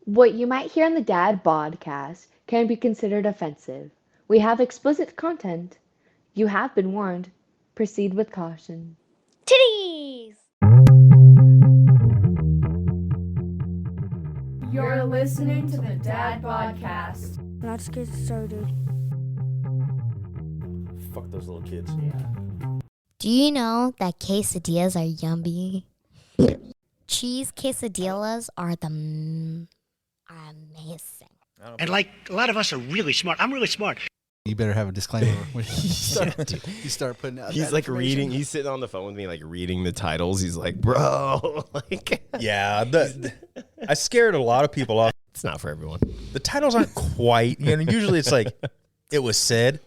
What you might hear on the Dad Podcast can be considered offensive. We have explicit content. You have been warned. Proceed with caution. Titties! You're listening to the Dad Podcast. Let's get started. Fuck those little kids. Do you know that quesadillas are yummy? Cheese quesadillas are amazing. And like a lot of us are really smart. I'm really smart. You better have a disclaimer when you start putting out. He's like reading. He's sitting on the phone with me, like reading the titles. He's like, bro, like, yeah. I scared a lot of people off. it's not for everyone. The titles aren't quite. You know, usually it's like it was said,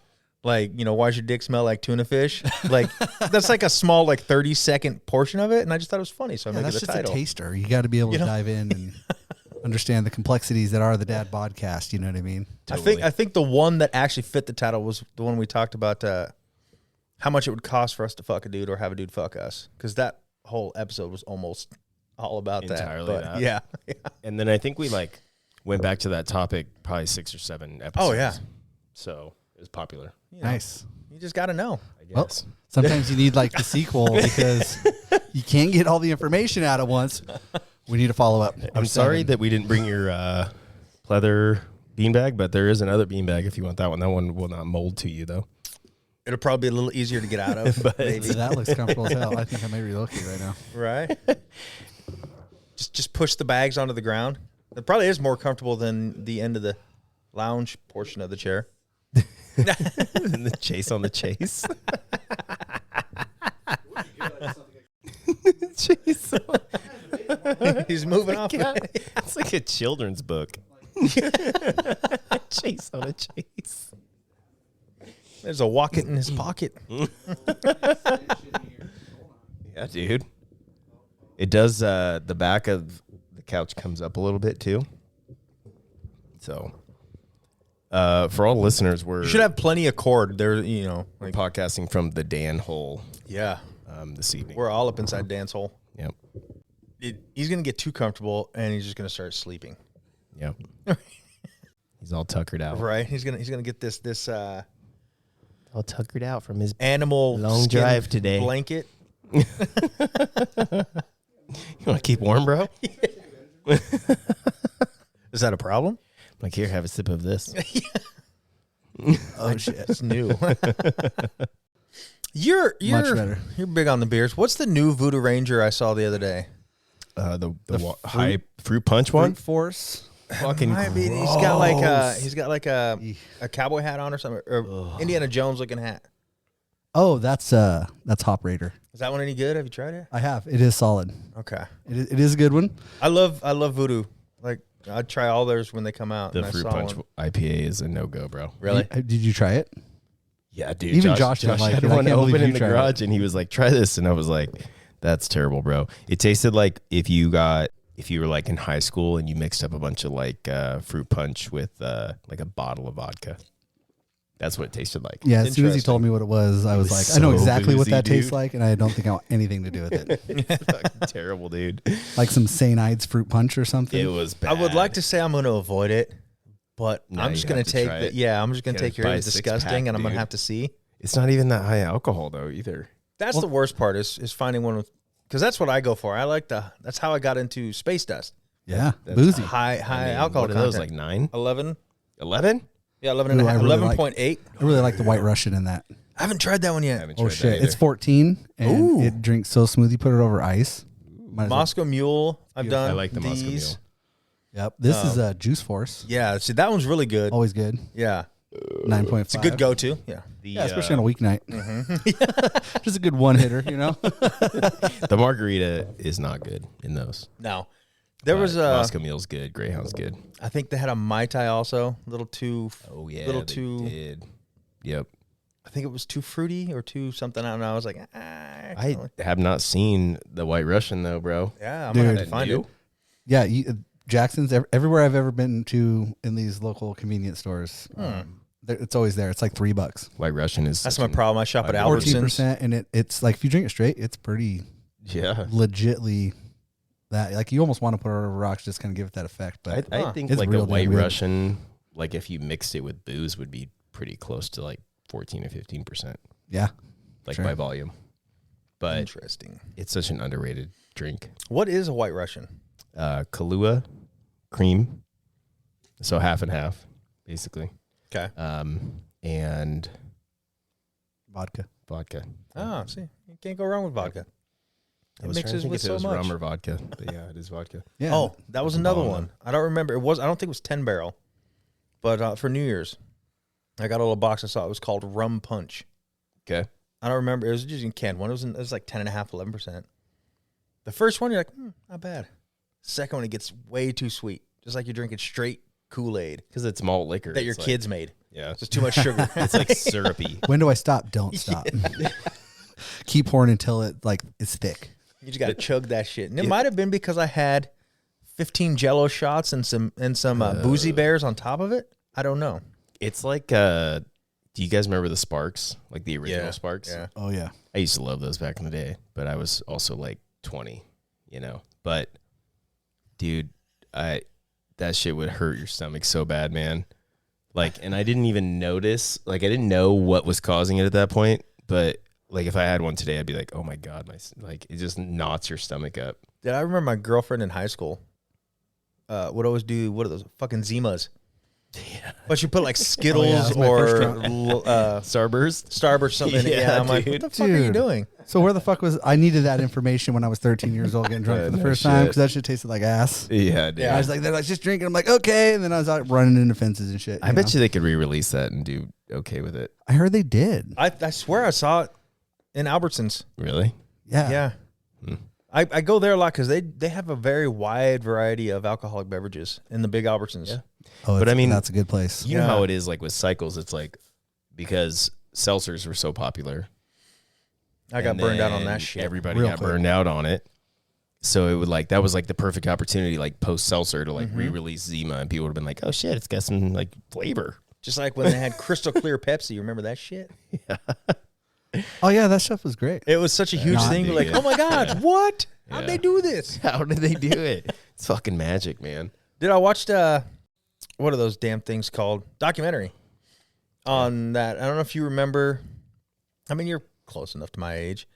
like, you know, why's your dick smell like tuna fish? Like that's like a small, like 30-second portion of it, and I just thought it was funny, so I made it that's a just title. a taster. You got to be able to dive in and understand the complexities that are the Dad Podcast. You know what I mean? Totally. I think the one that actually fit the title was the one we talked about. How much it would cost for us to fuck a dude or have a dude fuck us, because that whole episode was almost all about Entirely that. But that. yeah. And then I think we like went back to that topic probably 6 or 7 episodes. Oh yeah. So it was popular. You know, Nice. You just got to know. I guess. Well, sometimes you need like the sequel because you can't get all the information out at once. We need to follow up. I'm sorry that we didn't bring your pleather beanbag, but there is another beanbag if you want that one. That one will not mold to you though. It'll probably be a little easier to get out of. But maybe. That looks comfortable as hell. I think I may relocate right now. Right. just push the bags onto the ground. It probably is more comfortable than the end of the lounge portion of the chair. And the chase on the chase. Chase. He's moving off. It's like a children's book. Chase on a chase. There's a wallet in his pocket. Yeah, dude. It does. The back of the couch comes up a little bit too. So, for all listeners, You should have plenty of cord there. You know, we're podcasting from the Dan hole. Yeah, this evening. we're all up inside Dan's hole. Yep. He's gonna get too comfortable, and he's just gonna start sleeping. Yep. He's all tuckered out. Right? He's gonna get this All tuckered out from his animal long skin drive today. blanket. You want to keep warm, bro? Is that a problem? Like, here, have a sip of this. Oh shit, it's new. You're Much better. You're big on the beers. What's the new Voodoo Ranger I saw the other day? The high fruit punch one. Fruit Force. Fucking I mean, he's got like a cowboy hat on or something, or Indiana Jones looking hat. Oh, that's Hop Raider. Is that one any good? Have you tried it? I have. It is solid. Okay. It is a good one. I love Voodoo. Like I'd try all theirs when they come out. The and fruit I saw punch one. IPA is a no-go, bro. Really? Did you try it? Yeah, dude. Even Josh didn't like had it. I one can't believe open you in the tried garage, and he was like, "Try this," and I was like, "That's terrible, bro." It tasted like if you were like in high school and you mixed up a bunch of like fruit punch with like a bottle of vodka. That's what it tasted like. Yeah, as soon as he told me what it was, I was like, I know so exactly what boozy, that tastes dude. like, and I don't think I want anything to do with it. It's fucking terrible, dude. Like some St. Ides fruit punch or something. It was bad. I would like to say I'm going to avoid it, but No, I'm just you going have to to take try the, it. yeah, I'm just going to Gotta take your buy a disgusting, six-pack, and I'm going to dude. have to see. It's not even that high alcohol though either. That's the worst part is finding one with, because that's what I go for. That's how I got into Space Dust. Yeah, That's boozy. High alcohol What are those, content. like 9? 11? 11? Yeah, 11 and Ooh, a I half. really like- 11.8. I really like the White Russian in that. I haven't tried that one yet. haven't Oh tried that shit, either. it's 14 and Ooh. it drinks so smooth. You put it over ice. Might as well- Moscow Mule. I've done. I like the Moscow these. Mule. Yep, this is a Juice Force. Yeah, see that one's really good. Always good. Yeah, 9.5. it's a good go-to. Yeah. Yeah, especially on a weeknight. Just a good one hitter, you know. The margarita is not good in those. No, there was a. Moscow Mule's good. Greyhound's good. I think they had a Mai Tai also. A little too. Oh yeah, Little they too- did. Yep. I think it was too fruity or too something. I don't know. I was like, I have not seen the White Russian though, bro. yeah, I'm Dude. gonna have to find New? it. Yeah, Jackson's everywhere I've ever been to in these local convenience stores. It's always there. It's like $3. White Russian is. That's such my an- problem. I shop at 14%, Albertsons. and it's like if you drink it straight, it's pretty Yeah. legitly that. Like you almost want to put it over rocks, just kind of give it that effect. But I think it's like real a damn White good. Russian, like if you mixed it with booze, would be pretty close to like 14 or 15%, yeah, like Sure. by volume. But Interesting. it's such an underrated drink. What is a White Russian? Kahlua, cream, so half and half, basically, Okay. and vodka. vodka. Oh, see, you can't go wrong with vodka. I It was trying to mixes think with if it so was much. rum or vodka, but yeah, it is vodka. Yeah. Oh, that was Like a another bottle. one. I don't remember. It was. I don't think it was 10 barrel, but for New Year's, I got a little box. I saw it was called Rum Punch. Okay. I don't remember. It was just in canned one. It was like 10.5, 11%. The first one, you're like, not bad. Second one, it gets way too sweet, just like you're drinking straight Kool-Aid Because it's malt liquor. that your It's like- kids made. Yeah. It's just too much sugar. It's like syrupy. When do I stop? Don't stop. Keep pouring until it's thick. You just got to chug that shit. And it might have been because I had 15 Jello shots and some boozy bears on top of it. I don't know. It's like, do you guys remember the Sparks? Like the original Sparks? Yeah. Oh yeah. I used to love those back in the day, but I was also like 20, you know. But dude, that shit would hurt your stomach so bad, man. Like, and I didn't even notice, like I didn't know what was causing it at that point, but like if I had one today, I'd be like, "Oh my god, like it just knots your stomach up." Did I remember my girlfriend in high school would always do, what are those, fucking Zimas? Yeah. But you put like Skittles that's my first or Starburst? Starburst something. Yeah, I'm like, what dude. the fuck are you Dude. doing? So where the fuck was I needed that information when I was 13 years old getting drunk for the No first time shit. because that shit tasted like ass. Yeah, dude. I was like, they're like, just drink it. I'm like, okay. And then I was out running into fences and shit. I bet you they could re-release that and do okay with it. I heard they did. I swear I saw it in Albertsons. Really? Yeah. Yeah. Hmm. I go there a lot because they have a very wide variety of alcoholic beverages in the big Albertsons. Yeah. Oh, But I mean, that's a good place. You know Yeah. how it is like with cycles, it's like because seltzers were so popular. I got and burned out on then that shit. Everybody Real got quick. burned out on it. So it would like that was like the perfect opportunity, like post seltzer, to like re-release Zima, and people would have been like, "Oh shit, it's got some like flavor." Just like when they had crystal clear Pepsi. You remember that shit? Oh yeah, that stuff was great. It was such a huge Not thing. We're like, big, oh my God, what? How'd Yeah. they do this? How did they do it? It's fucking magic, man. Did I watch what are those damn things called? Documentary on that. I don't know if you remember. I mean, you're close enough to my age.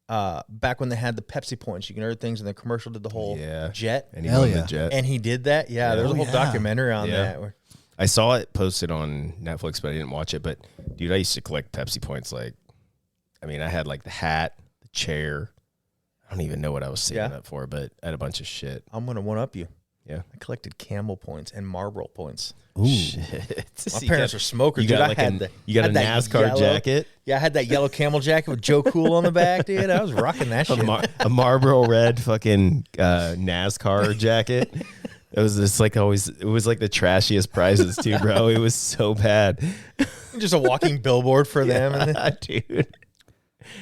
Back when they had the Pepsi points, you can order things, and the commercial did the whole jet. And he Hell won yeah. the jet. And he did that. Yeah, there was a whole documentary on Yeah. that. Where, I saw it posted on Netflix, but I didn't watch it. But dude, I used to collect Pepsi points. Like, I mean, I had like the hat, the chair. I don't even know what I was saving Yeah. up for, but I had a bunch of shit. I'm gonna one up you. Yeah. I collected Camel points and Marlboro points. Ooh. Shit. My parents were smokers. You dude. got I like had you got a had that NASCAR yellow- jacket, Yeah, I had that yellow camel jacket with Joe Cool on the back, dude. I was rocking that shit. a Marlboro red fucking NASCAR jacket. It was just like always. It was like the trashiest prizes too, bro. It was so bad, Just a walking billboard for them. And then, dude.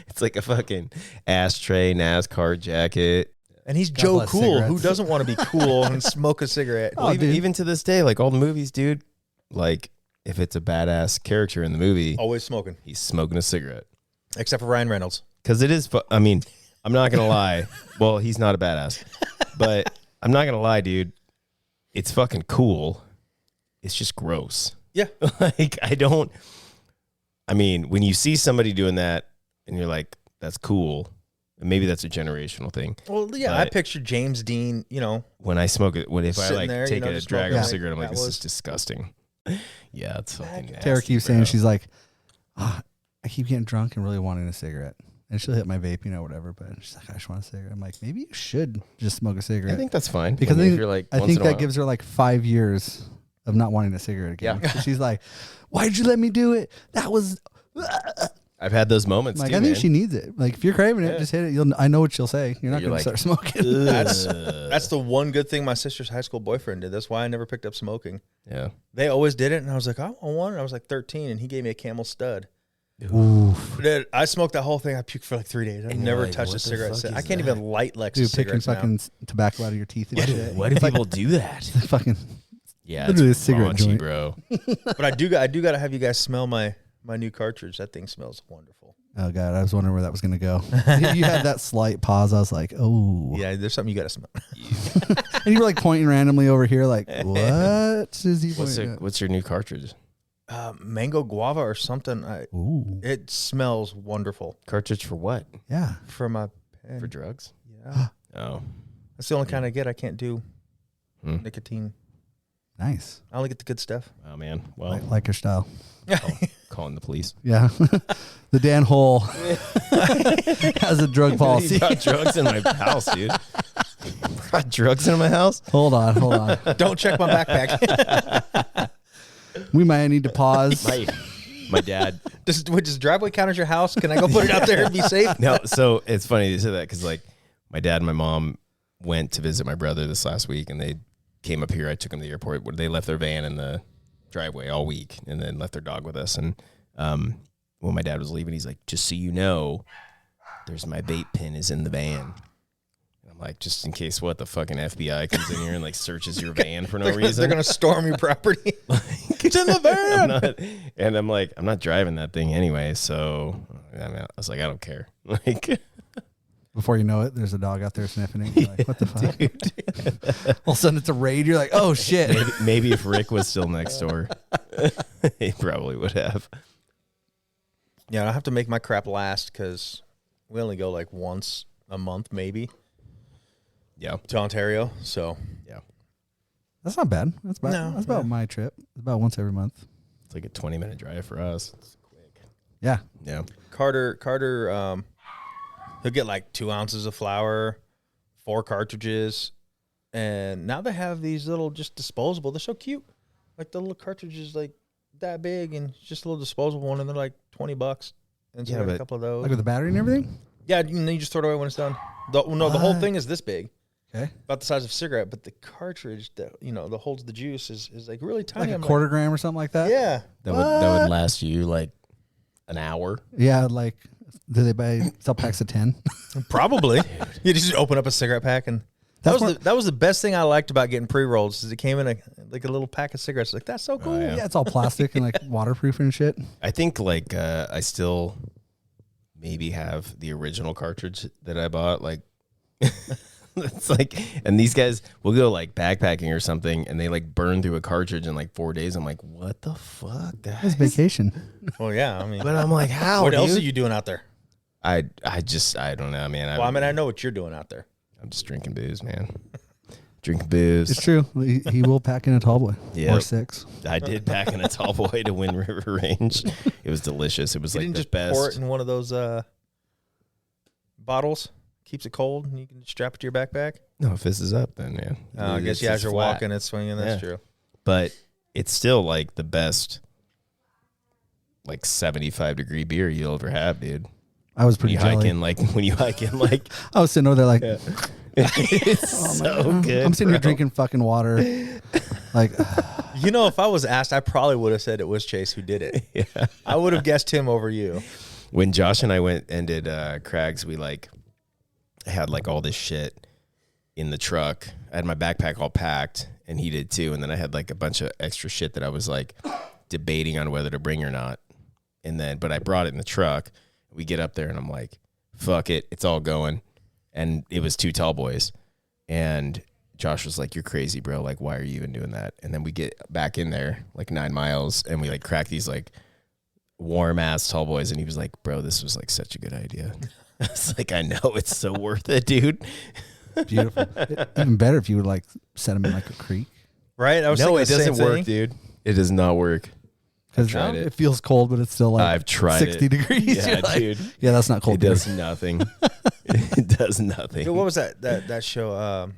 It's like a fucking ashtray NASCAR jacket. and he's God Joe bless Cool. cigarettes. Who doesn't want to be cool and smoke a cigarette? Oh, dude. Even to this day, like all the movies, dude. Like if it's a badass character in the movie, Always smoking, he's smoking a cigarette. except for Ryan Reynolds. Because it is. I mean, I'm not gonna lie. Well, he's not a badass, but I'm not gonna lie, dude. It's fucking cool. It's just gross. Yeah. Like I don't. I mean, when you see somebody doing that, and you're like, "That's cool," and maybe that's a generational thing. Well, yeah, I But- pictured James Dean. You know, When I smoke it, if I Sitting like there, take you know, a just drag smoking of a like cigarette, I'm like, that "This was- is disgusting." Yeah, it's fucking. Nasty, Tara keeps saying bro. she's like, I keep getting drunk and really wanting a cigarette. And she'll hit my vape, whatever. But she's like, I just want a cigarette. I'm like, maybe you should just smoke a cigarette. I think that's fine because I mean, I think, if you're like, I once think in a that while- gives her like 5 years of not wanting a cigarette again. Yeah. So she's like, why'd you let me do it? That was I've had those moments. like, too, I think man. she needs it. Like, if you're craving it, Yeah. just hit it. I know what she'll say. You're not You're going to like, start smoking. that's the one good thing my sister's high school boyfriend did. That's why I never picked up smoking. Yeah. They always did it, and I was like, I want one. And I was like 13, and he gave me a Camel stud. Oof. Dude, I smoked that whole thing. I puked for like 3 days. I've And you're never like, touched a what the cigarette. fuck I is can't that? even light Lexus Dude, picking cigarettes now. fucking tobacco out of your teeth and shit. Why do people do that? fucking Yeah, Literally it's a cigarette raunchy, joint. bro. But I do got to have you guys smell my new cartridge. That thing smells wonderful. Oh God, I was wondering where that was going to go. You had that slight pause. I was like, oh. Yeah, there's something you got to smell. And you were like pointing randomly over here, like, what is he pointing at? What's your new cartridge? Mango guava or something. Ooh. It smells wonderful. Cartridge for what? Yeah. For my pen. For drugs? Yeah. Oh. That's the only kind I get. I can't do Hmm. nicotine. Nice. I only get the good stuff. Oh, man. Well, Like your style. calling the police. Yeah. The Dan Hole has a drug He policy. brought drugs in my house, dude. Brought drugs in my house? Hold on. Don't check my backpack. We might need to pause. My dad. Does driveway count as your house? Can I go put it out there and be safe? No, so it's funny you say that because like my dad and my mom went to visit my brother this last week and they came up here. I took them to the airport. They left their van in the driveway all week and then left their dog with us. And when my dad was leaving, he's like, just so you know, there's my vape pen is in the van. And I'm like, just in case what, the fucking FBI comes in here and like searches your van for no reason. They're going to storm your property. It's in the van. And I'm like, I'm not driving that thing anyway. So I was like, I don't care. Like, Before you know it, there's a dog out there sniffing it. You're like, what the fuck? All of a sudden it's a raid. You're like, oh shit. maybe if Rick was still next door, he probably would have. Yeah, I'll have to make my crap last because we only go like once a month, maybe. Yeah. To Ontario. So, Yeah. That's not bad. That's about my trip. It's about once every month. It's like a 20-minute drive for us. It's quick. Yeah. Yeah. Carter, he'll get like 2 ounces of flour, 4 cartridges, and now they have these little just disposable. They're so cute. Like the little cartridges, like that big, and it's just a little disposable one, and they're like $20. And so Yeah, I have a but- couple of those. Like with the battery and everything? Yeah, and then you just throw it away when it's done. The whole thing is this big, Okay. about the size of a cigarette, but the cartridge that that holds the juice is like really tiny. Like a I'm quarter gram or something like that? Yeah. That would last you like an hour. Yeah, like, do they sell packs of 10? Probably. You just open up a cigarette pack and That's that was the best thing I liked about getting pre-rolls is it came in a little pack of cigarettes. Like that's so cool. yeah. Yeah, it's all plastic and like waterproof and shit. I think like I still maybe have the original cartridge that I bought. Like it's like, and these guys will go like backpacking or something, and they like burn through a cartridge in like 4 days. I'm like, what the fuck, guys? It's vacation. Well, yeah. I mean, But I'm like, how? what else dude? are you doing out there? I don't know, man. Well, I mean, I know what you're doing out there. I'm just drinking booze, man. Drinking booze. It's true. He will pack in a tall boy. Yep. Or 6. I did back in a tall boy to Wind River Range. It was delicious. It was You like didn't the just best. pour it in one of those bottles, keeps it cold, and you can strap it to your backpack. No, if this is up, then man. I guess It's as you're flat. walking, it's swinging. That's Yeah. true. But it's still like the best, like 75-degree beer you'll ever have, dude. I was When pretty you hike jelly. in, when you hike in, like I was sitting over there like, it's so good. I'm sitting here bro. drinking fucking water. Like, If I was asked, I probably would have said it was Chase who did it. Yeah. I would have guessed him over you. When Josh and I went and did Crags, we like had like all this shit in the truck. I had my backpack all packed, and he did too. And then I had like a bunch of extra shit that I was like debating on whether to bring or not. But I brought it in the truck. We get up there, and I'm like, "Fuck it, it's all going." And it was 2 tall boys, and Josh was like, "You're crazy, bro. Like, why are you even doing that?" And then we get back in there like 9 miles, and we like crack these like warm ass tall boys, and he was like, "Bro, this was like such a good idea." I was like, "I know, it's so worth it, dude." beautiful. Even better if you would like set them in like a creek. Right? I was No, thinking it the same doesn't work, thing. dude. It does not work. Because tried it. it feels cold, but it's still like I've tried 60 it. degrees. Yeah, You're like, dude. yeah, that's not cold. It beer. does nothing. It does nothing. Dude, what was that show?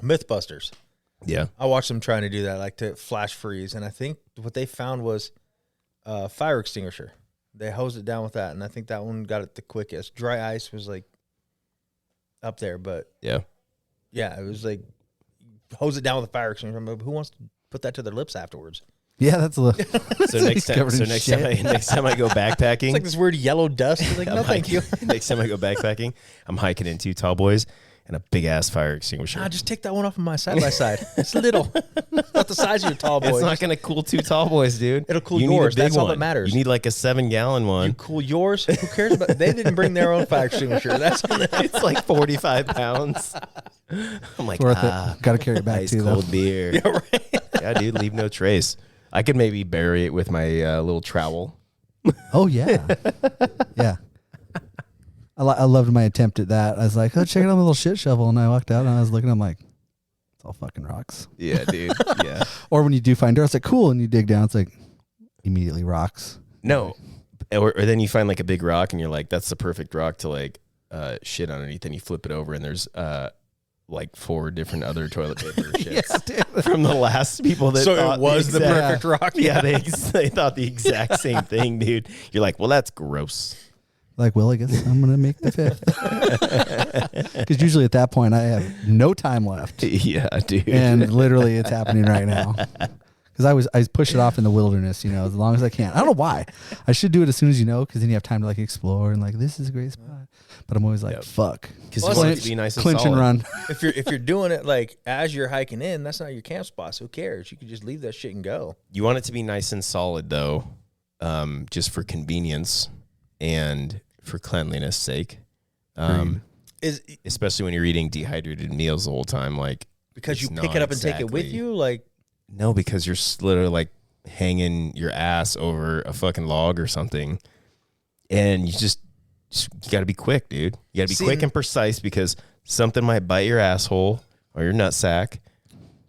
Mythbusters. Yeah. I watched them trying to do that, like to flash freeze, and I think what they found was a fire extinguisher. They hosed it down with that, and I think that one got it the quickest. Dry ice was like up there, but Yeah. yeah, it was like hose it down with a fire extinguisher. But who wants to put that to their lips afterwards? Yeah, that's a little. So next time, covered in next shit. time I go backpacking, It's like this weird yellow dust. Like, no, I'm thank you. hiking- next time I go backpacking, I'm hiking in 2 tall boys, and a big ass fire extinguisher. Nah, just take that one off of my side by side. It's little. It's not the size of your tall boy. It's not gonna cool 2 tall boys, dude. It'll cool You need a yours. big That's all one. that matters. You need like a 7-gallon one. You cool yours. Who cares about? They didn't bring their own fire extinguisher. That's on them. It's like 45 pounds. I'm like, Worth it. Got to carry it back ice too, though. cold beer. Yeah, right. Yeah, dude, leave no trace. I could maybe bury it with my little trowel. Oh yeah, yeah. I loved my attempt at that. I was like, oh, check out my little shit shovel, and I walked out and I was looking. I'm like, it's all fucking rocks. Yeah, dude. Yeah. Or when you do find dirt, it's like cool, and you dig down, it's like immediately rocks. No. Or then you find like a big rock and you're like, that's the perfect rock to like shit underneath. And you flip it over and there's like 4 different other toilet paper shits from the last people that So thought it was the exact- perfect rock. Yeah, they thought the exact same thing, dude. You're like, well, that's gross. Like, well, I guess I'm gonna make the 5th. Because usually at that point I have no time left, Yeah, dude. and literally it's happening right now. Because I push it off in the wilderness, as long as I can. I don't know why. I should do it as soon as because then you have time to like explore and like this is a great spot. But I'm always like, fuck. Because you want it to be nice and Clinch and solid. run. If you're doing it like as you're hiking in, that's not your camp spot. So who cares? You can just leave that shit and go. You want it to be nice and solid, though, just for convenience and for cleanliness' sake. Especially when you're eating dehydrated meals the whole time, like Because you it's pick not it up and take it with exactly- you, like No, because you're literally like hanging your ass over a fucking log or something, and you got to be quick, dude. You got to be See, quick and precise because something might bite your asshole or your nutsack,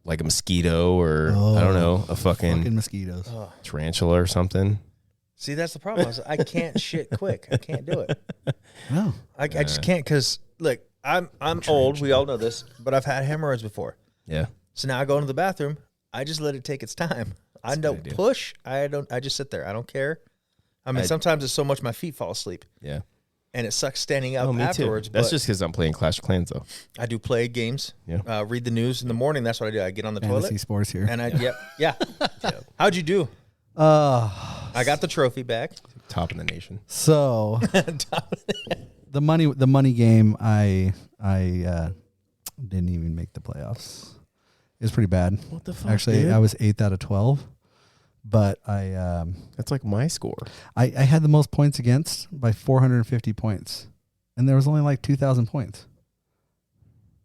like a mosquito or I don't know, a fucking mosquitoes. tarantula or something. See, that's the problem. I can't shit quick. I can't do it. No. I just can't because look, I'm old. We all know this, but I've had hemorrhoids before. Yeah. So now I go into the bathroom. I just let it take its time. I a good don't idea. push. I just sit there. I don't care. I mean, sometimes it's so much my feet fall asleep, Yeah. and it sucks standing up Oh, me afterwards. too. That's but just because I'm playing Clash of Clans, though. I do play games. Yeah. Read the news in the morning. That's what I do. I get on the Fantasy toilet sports here. and yeah. How'd you do? I got the trophy back. Top in the nation. So the money game, I didn't even make the playoffs. It was pretty bad. What the fuck? Actually, dude? I was 8th out of 12, but That's like my score. I had the most points against by 450 points, and there was only like 2,000 points.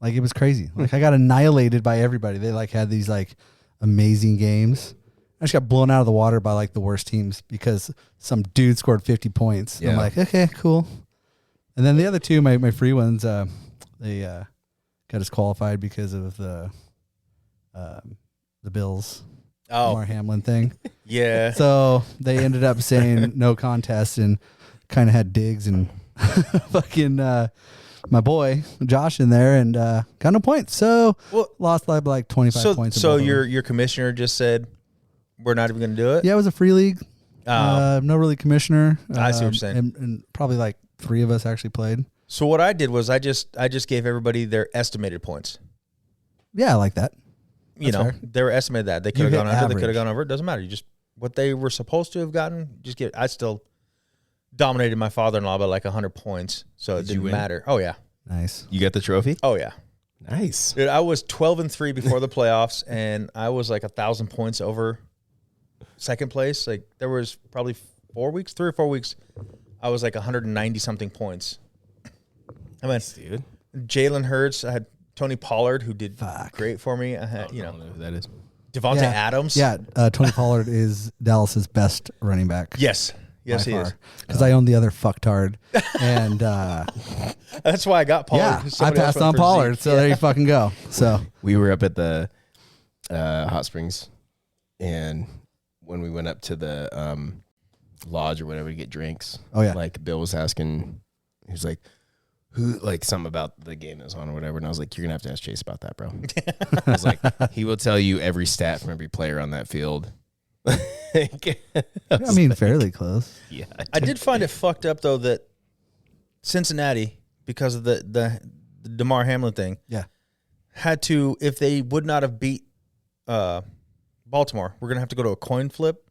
Like it was crazy. Like I got annihilated by everybody. They like had these like amazing games. I just got blown out of the water by like the worst teams because some dude scored 50 points. And I'm Yeah. like, okay, cool. And then the other two, my free ones, they got disqualified because of the Bills Lamar Hamlin thing. Yeah. So they ended up saying no contest and kind of had Diggs and fucking my boy Josh in there and got no points. So lost by like 25 points. in So both of them. your commissioner just said we're not even going to do it. Yeah, it was a free league. No really commissioner. I see what you're saying. And probably like 3 of us actually played. So what I did was I just gave everybody their estimated points. Yeah, I like that. You That's know, fair. they were estimated that they could have hit gone under, they average. could have gone over. It doesn't matter. You just what they were supposed to have gotten. Just get. I still dominated my father-in-law by like 100 points, so it Did you didn't win? matter. Oh yeah, Nice. You got the trophy? oh yeah. Nice. Dude, I was 12-3 before the playoffs, and I was like 1,000 points over second place. Like there was probably 3 or 4 weeks, I was like 190 something points. I mean, Dude. Jalen Hurts. I had Tony Pollard, who did Fuck. great for me. I had I don't know who that is. Devontae Yeah. Adams. Yeah, Tony Pollard is Dallas's best running back. Yes, he is. Because I own the other fucktard. And That's why I got Pollard. yeah, I Somebody else passed went on for Pollard. Zeke. So there you fucking go. So We were up at the hot springs, and when we went up to the lodge or whatever to get drinks, Oh, yeah. like Bill was asking, he was like, "Who?" Like something about the game that was on or whatever, and I was like, "You're gonna have to ask Chase about that, bro." I was like, "He will tell you every stat from every player on that field." I mean, fairly close. Yeah, I did find it fucked up though that Cincinnati, because of the DeMar Hamlin thing, Yeah. had to, if they would not have beat Baltimore, we're gonna have to go to a coin flip.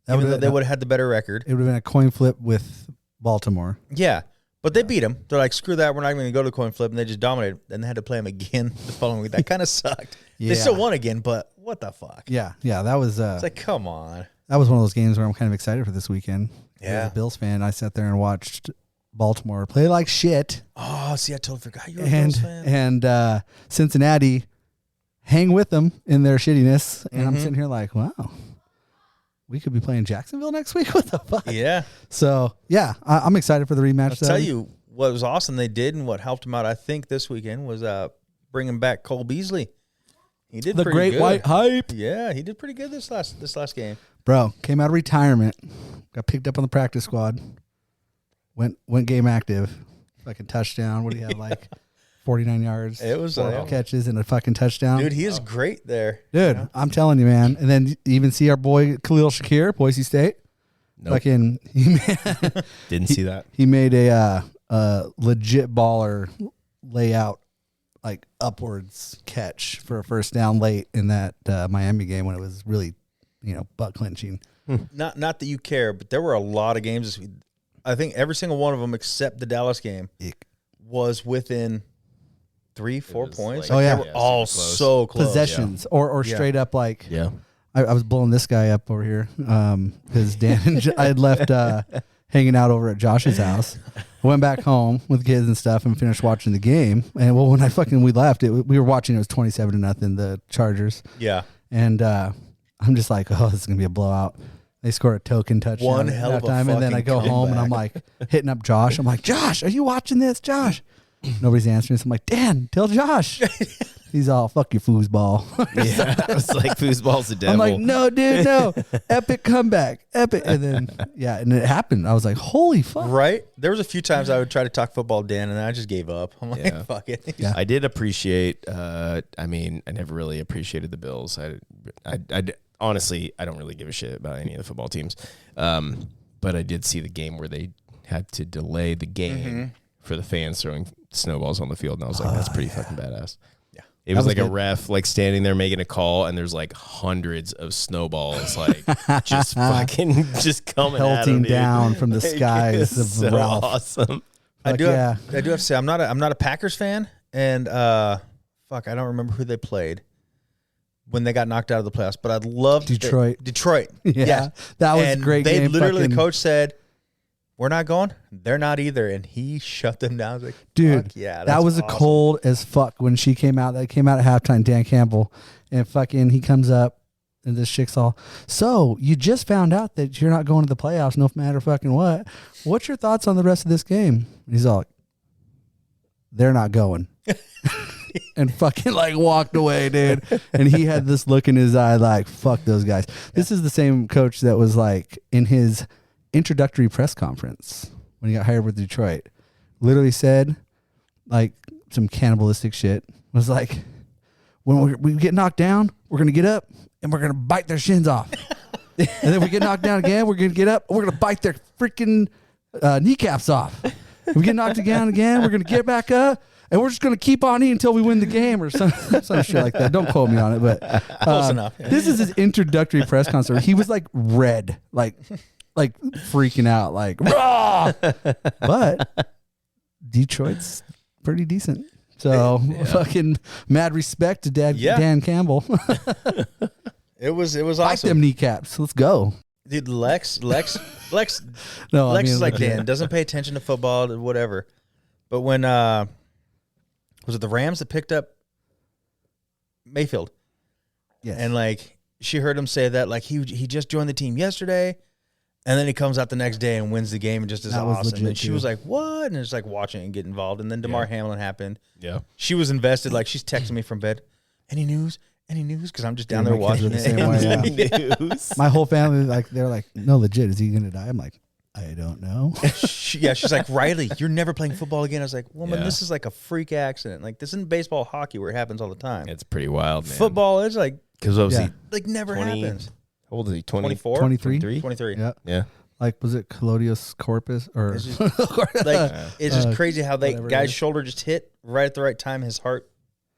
That Even though would've- they would have had the better record. It would have been a coin flip with Baltimore. Yeah, But they beat them. They're like, screw that. We're not even going to go to the coin flip. And they just dominated. Then they had to play them again the following week. That kind of sucked. They still won again, but what the fuck? Yeah. That was It's like, come on. that was one of those games where I'm kind of excited for this weekend. Yeah. As a Bills fan, I sat there and watched Baltimore play like shit. Oh, see, I totally forgot you were a Bills fan. And Cincinnati hang with them in their shittiness. And I'm sitting here like, wow, we could be playing Jacksonville next week. What the fuck? Yeah. So, yeah, I'm excited for the rematch. I'll tell you what was awesome they did and what helped them out, I think, this weekend was bringing back Cole Beasley. He did the pretty great good. white hype. Yeah, he did pretty good this last game. Bro, came out of retirement, got picked up on the practice squad, went game active, fucking touchdown. What do you have, like 49 yards? It was 4 catches and a fucking touchdown. dude, he is great there. Dude, You know? I'm telling you, man. And then you even see our boy Khalil Shakir, Boise State. Nope. Fucking, Didn't see that. he made a legit baller layout, like upwards catch for a first down late in that Miami game when it was really, butt clenching. Not that you care, but there were a lot of games this week. I think every single one of them except the Dallas game was within 3-4 points. like- Oh, yeah. They were all so close. Possessions or Yeah. straight up like Yeah. I was blowing this guy up over here because Dan and I had left hanging out over at Josh's house. I went back home with kids and stuff and finished watching the game. And when we left, we were watching. It was 27-0 the Chargers. Yeah. And I'm just like, oh, this is gonna be a blowout. They score a token touchdown One at hell of a halftime, and then I go fucking home and I'm like hitting up Josh. I'm like, Josh, are you watching this, Josh? Nobody's answering. So I'm like, Dan, tell Josh. He's all, fuck your foosball. Yeah. I was like, foosball's the devil. I'm like, no, dude, no. Epic comeback. Epic. And then, and it happened. I was like, holy fuck. Right? There was a few times I would try to talk football, Dan, and then I just gave up. I'm like, Yeah. fuck it. Yeah. I did appreciate. I never really appreciated the Bills. I honestly, I don't really give a shit about any of the football teams. But I did see the game where they had to delay the game for the fans throwing snowballs on the field, and I was like, that's pretty fucking badass. Yeah. It was was like a good. ref like standing there making a call, and there's like hundreds of snowballs like just fucking just coming at Pelting him, dude. down from the Like, skies it's of so Ralph. awesome. I Fuck do yeah. have to say I'm not a Packers fan, and I don't remember who they played when they got knocked out of the playoffs, but I'd love Detroit. Detroit. Yeah. Yes. That was And a great they game. literally, fucking- the coach said, "We're not going. They're not either," and he shut them down. I was like, Dude, fuck yeah, that that's was a awesome. cold as fuck when she came out. That came out at halftime, Dan Campbell. And fucking he comes up and this chick's all, so you just found out that you're not going to the playoffs no matter fucking what. What's your thoughts on the rest of this game? And he's all like, they're not going. And fucking like walked away, dude. And he had this look in his eye like, fuck those guys. This is the same coach that was like in his introductory press conference when he got hired with Detroit. Literally said like some cannibalistic shit. Was like, when we get knocked down, we're going to get up and we're going to bite their shins off. And then we get knocked down again, we're going to get up, we're going to bite their freaking kneecaps off. If we get knocked down again, we're going to get back up. And we're just going to keep on eating until we win the game or some shit like that. Don't quote me on it, but Close enough. This is his introductory press conference. He was like red, like freaking out, like raw. But Detroit's pretty decent. So fucking mad respect to Dan Campbell. It was Bite awesome. them kneecaps. Let's go. Dude, Lex No, Lex is like legit. Dan, doesn't pay attention to football, whatever. But when was it the Rams that picked up Mayfield? Yes. And like she heard him say that, like he just joined the team yesterday, and then he comes out the next day and wins the game and just is That was awesome. legit, And she too. was like, "What?" And it's like watching it and get involved. And then DeMar Hamlin happened. Yeah. She was invested. Like she's texting me from bed. Any news? Any news? Because I'm just down there my kids watching are the it. same way, News. My whole family, like, they're like, no, legit, is he gonna die? I'm like, I don't know. She's like, Riley, you're never playing football again. I was like, woman, Yeah. this is like a freak accident. Like this isn't baseball, hockey, where it happens all the time. It's pretty wild, man. Football is like Because what was Yeah. he? like never 20 happens. How old is he? 20, 24? 23? 23. Yeah. Yeah. Like, was it Colodius Corpus or It's just, like it's just crazy how whatever it guy's is. shoulder just hit right at the right time. His heart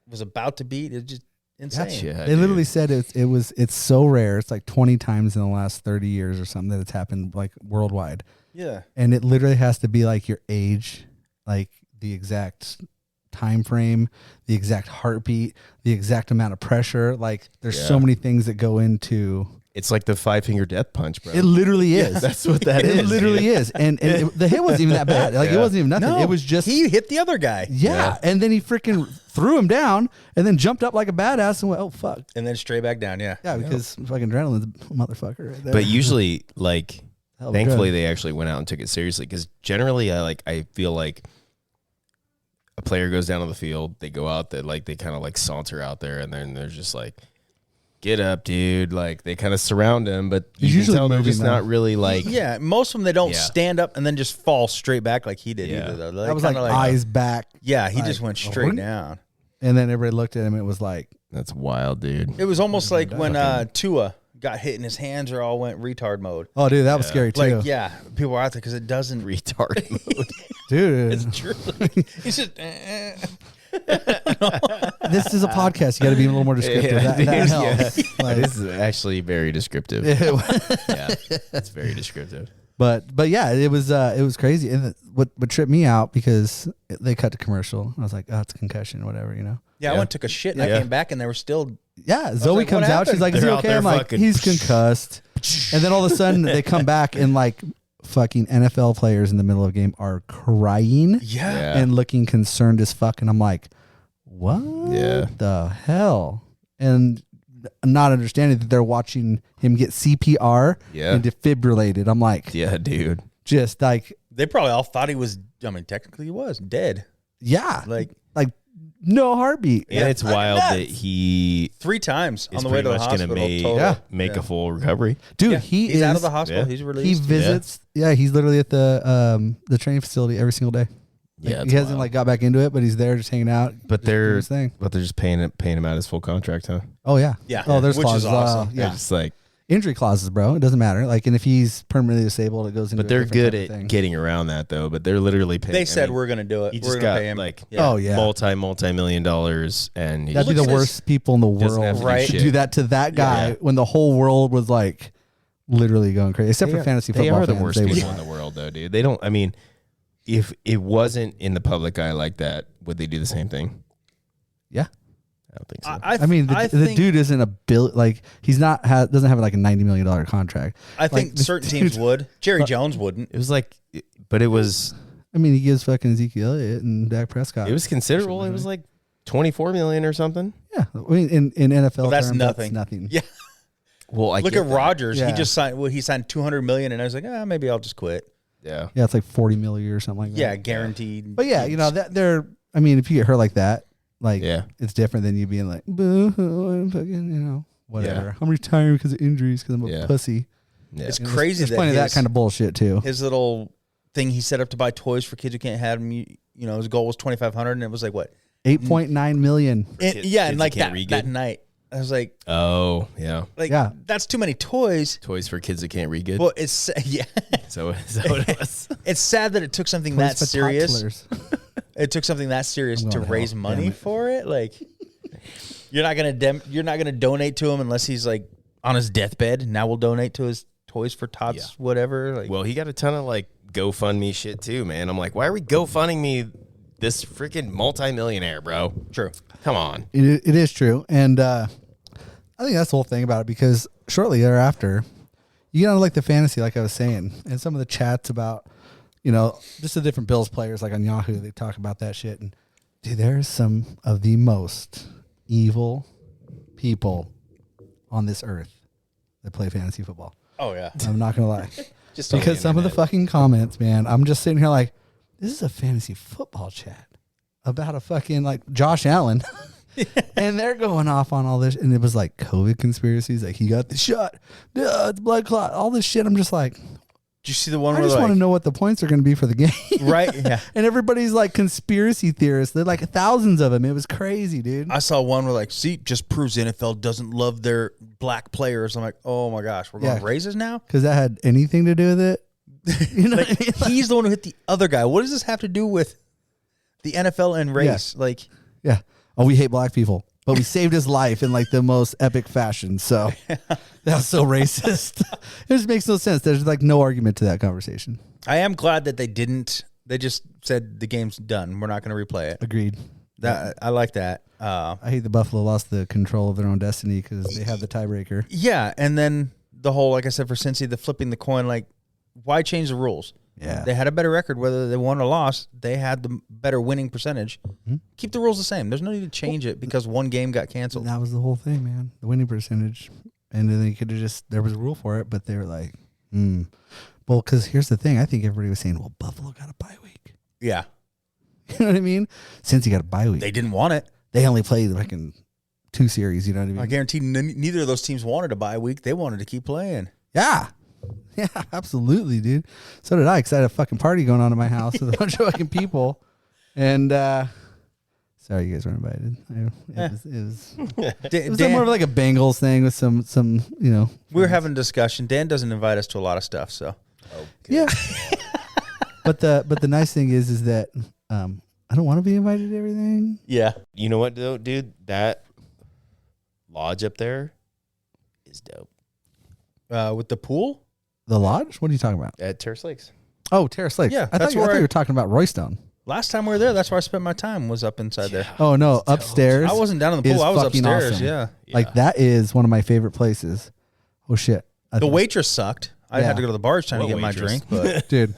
was about to beat. It's just insane. Yeah, they literally dude. said it's so rare. It's like 20 times in the last 30 years or something that it's happened like worldwide. Yeah. And it literally has to be like your age like the exact time frame, the exact heartbeat, the exact amount of pressure. Like there's so many things that go into. It's like the 5-finger death punch, bro. It literally is. That's what that is. It literally is. And the hit wasn't even that bad. Like it wasn't even nothing. No, It was just he hit the other guy. yeah. And then he freaking threw him down and then jumped up like a badass and went, oh fuck. And then straight back down. Yeah. Yeah, because fucking adrenaline's a motherfucker right there. But usually, like, Hell of a thankfully, drug. they actually went out and took it seriously. Because generally, I feel like a player goes down on the field, they go out, they kind of like saunter out there, and then they're just like, "Get up, dude!" Like they kind of surround him, but He's you can usually tell they're moving just now. not really like. Yeah. Most of them, they don't Yeah. stand up and then just fall straight back like he did Yeah. either. Though. that was like eyes back. Yeah. He like, just went straight "Oh." down. And then everybody looked at him and it was like, That's wild, dude. It was almost like when Tua got hit and his hands are all went retard mode. oh, dude, that was scary too. Like, yeah, people were out there because it doesn't. Retard mode. Dude, It's true. He's just. this is a podcast. You got to be a little more descriptive. Yeah, that dude, helps. yeah. Like, This is actually very descriptive. Yeah, it's very descriptive. but yeah, it was crazy. And what tripped me out because they cut the commercial. I was like, oh, it's a concussion or whatever, you know. Yeah, I Yeah. went took a shit and I Yeah. came back and they were still. Yeah, Zoe like, comes what out. She's happened? like, "Is he They're out okay?" there I'm like, fucking- "He's concussed." And then all of a sudden, they come back and like fucking NFL players in the middle of a game are crying Yeah. Yeah. and looking concerned as fuck. And I'm like, "What Yeah. the hell?" And not understanding that they're watching him get CPR Yeah. and defibrillated. I'm like, Yeah, dude. just like, They probably all thought he was. I mean, technically he was dead. yeah, Like no heartbeat. And it's wild that he 3 times is on the way to the pretty much hospital. gonna make, total. make Yeah. a full recovery. Dude, Yeah, he's he's out of the hospital. Yeah. He's He released. visits. Yeah, he's literally at the training facility every single day. Like, Yeah, he hasn't like got back into it, but he's there just hanging out. But just doing they're his thing. just paying him out his full contract, huh? Oh yeah, Yeah. Oh, there's Which is clauses. awesome. They're Yeah, just like, injury clauses, bro. It doesn't matter. Like, and if he's permanently disabled, it goes into. but they're a different good type of at thing. getting around that though. But they're literally paying. They said we're gonna do it. He We're just gonna got pay him. like Oh yeah, multi-million dollars, and he that'd be just- the worst people in the doesn't have world to do Right. to shit. do that to that guy Yeah. when the whole world was like literally going crazy, except They for are- fantasy They football. are the fans. worst They would people not. in the world, though, dude. They don't. I mean, if it wasn't in the public eye like that, would they do the same thing? Yeah. I don't think so. I mean, the think, dude isn't a like he's not doesn't have like a $90 million contract. I think like, this certain teams dude- would. Jerry Jones wouldn't. It was like, but it was I mean, he gives fucking Ezekiel Elliott and Dak Prescott. it was considerable. It was like 24 million or something. yeah. I mean, in NFL Well, that's terms, nothing. That's nothing. Yeah. Well, I Look get at that. Rodgers. Yeah. He just signed. Well, he signed 200 million, and I was like, maybe I'll just quit. Yeah, Yeah, it's like 40 mil a year or something like that. Yeah, guaranteed. But yeah, you know that they're. I mean, if you get hurt like that, like Yeah. it's different than you being like, boo, I'm fucking, you know, whatever. I'm retiring because of injuries because I'm a Yeah. pussy. yeah. It's You know, crazy There's that plenty of that his- kind of bullshit too. His little thing he set up to buy toys for kids who can't have them. You know, his goal was 2,500, and it was like what? 8.9 million. And, Kids and like who can't that, read that good? night, I was like, Oh, yeah. Yeah. that's too many toys. Toys for kids that can't read good. Well, it's yeah, So is that what it was? it's sad that it took something Toys that for serious. toddlers. It took something that serious I'm to going to raise hell. money Damn it. for it. Like, you're not gonna donate to him unless he's like on his deathbed. Now we'll donate to his Toys for Tots, Yeah. whatever. Like, Well, he got a ton of like GoFundMe shit too, man. I'm like, why are we GoFunding me this freaking multimillionaire, bro? true. Come on. It is true, and I think that's the whole thing about it because shortly thereafter, you get on like the fantasy, like I was saying, and some of the chats about, you know, just the different Bills players, like on Yahoo, they talk about that shit, and dude, there's some of the most evil people on this earth that play fantasy football. Oh yeah, I'm not gonna lie, just because some of the fucking comments, man, I'm just sitting here like, this is a fantasy football chat about a fucking like Josh Allen. And they're going off on all this, and it was like COVID conspiracies, like he got the shot, it's blood clot, all this shit. I'm just like, Did you see the one I where just want to like, know what the points are going to be for the game, right? Yeah, and everybody's like conspiracy theorists. They're like thousands of them. It was crazy, dude. I saw one where like, see, just proves the NFL doesn't love their black players. I'm like, oh my gosh, we're going Yeah. raises now. Because that had anything to do with it. You know, Like, what I mean? Like, he's the one who hit the other guy. What does this have to do with the NFL and race? Like, yeah. Oh, we hate black people, but we saved his life in like the most epic fashion. So that was so racist. It just makes no sense. There's like no argument to that conversation. I am glad that they didn't They just said the game's done. We're not going to replay it. Agreed. That I like that. I hate the Buffalo lost the control of their own destiny because they have the tiebreaker. Yeah, and then the whole, like I said, for Cincy, the flipping the coin, like, why change the rules? Yeah. They had a better record, whether they won or lost. They had the better winning percentage. Mm-hmm. Keep the rules the same. There's no need to change it because one game got canceled. That was the whole thing, man. The winning percentage. And then they could have just, there was a rule for it, but they were like, Well, because here's the thing. I think everybody was saying, well, Buffalo got a bye week. Yeah. You know what I mean? Since he got a bye week. They didn't want it. They only played like in 2 series, you know what I mean? I guarantee neither of those teams wanted a bye week. They wanted to keep playing. Yeah. Yeah, absolutely, dude. So did I, because I had a fucking party going on in my house with a bunch of fucking people. And sorry you guys weren't invited. It was Dan, more of like a Bengals thing with some we were having a discussion. Dan doesn't invite us to a lot of stuff, so. Yeah. But the nice thing is that I don't want to be invited to everything. Yeah. You know what, though, dude? That lodge up there is dope. With the pool? The lodge? What are you talking about? At Terrace Lakes. Oh, Terrace Lakes. Yeah, I thought you were talking about Roystone. Last time we were there, that's where I spent my time, was up inside there. Oh no, upstairs. I wasn't down in the pool. is I was fucking upstairs. awesome. Yeah. Like that is one of my favorite places. Oh shit. The waitress sucked. I Yeah. had to go to the bar trying to What get my waitress? drink, but Dude,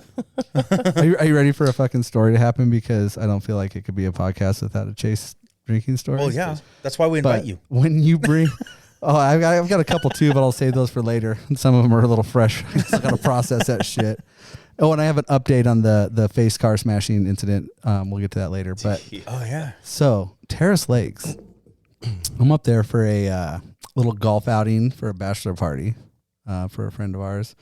are you ready for a fucking story to happen? Because I don't feel like it could be a podcast without a Chaise drinking story. well, yeah, that's why we invite But you. when you bring, I've got a couple too, but I'll save those for later. Some of them are a little fresh. I still got to process that shit. Oh, and I have an update on the face car smashing incident. We'll get to that later. But Oh yeah, so Terrace Lakes, I'm up there for a little golf outing for a bachelor party for a friend of ours.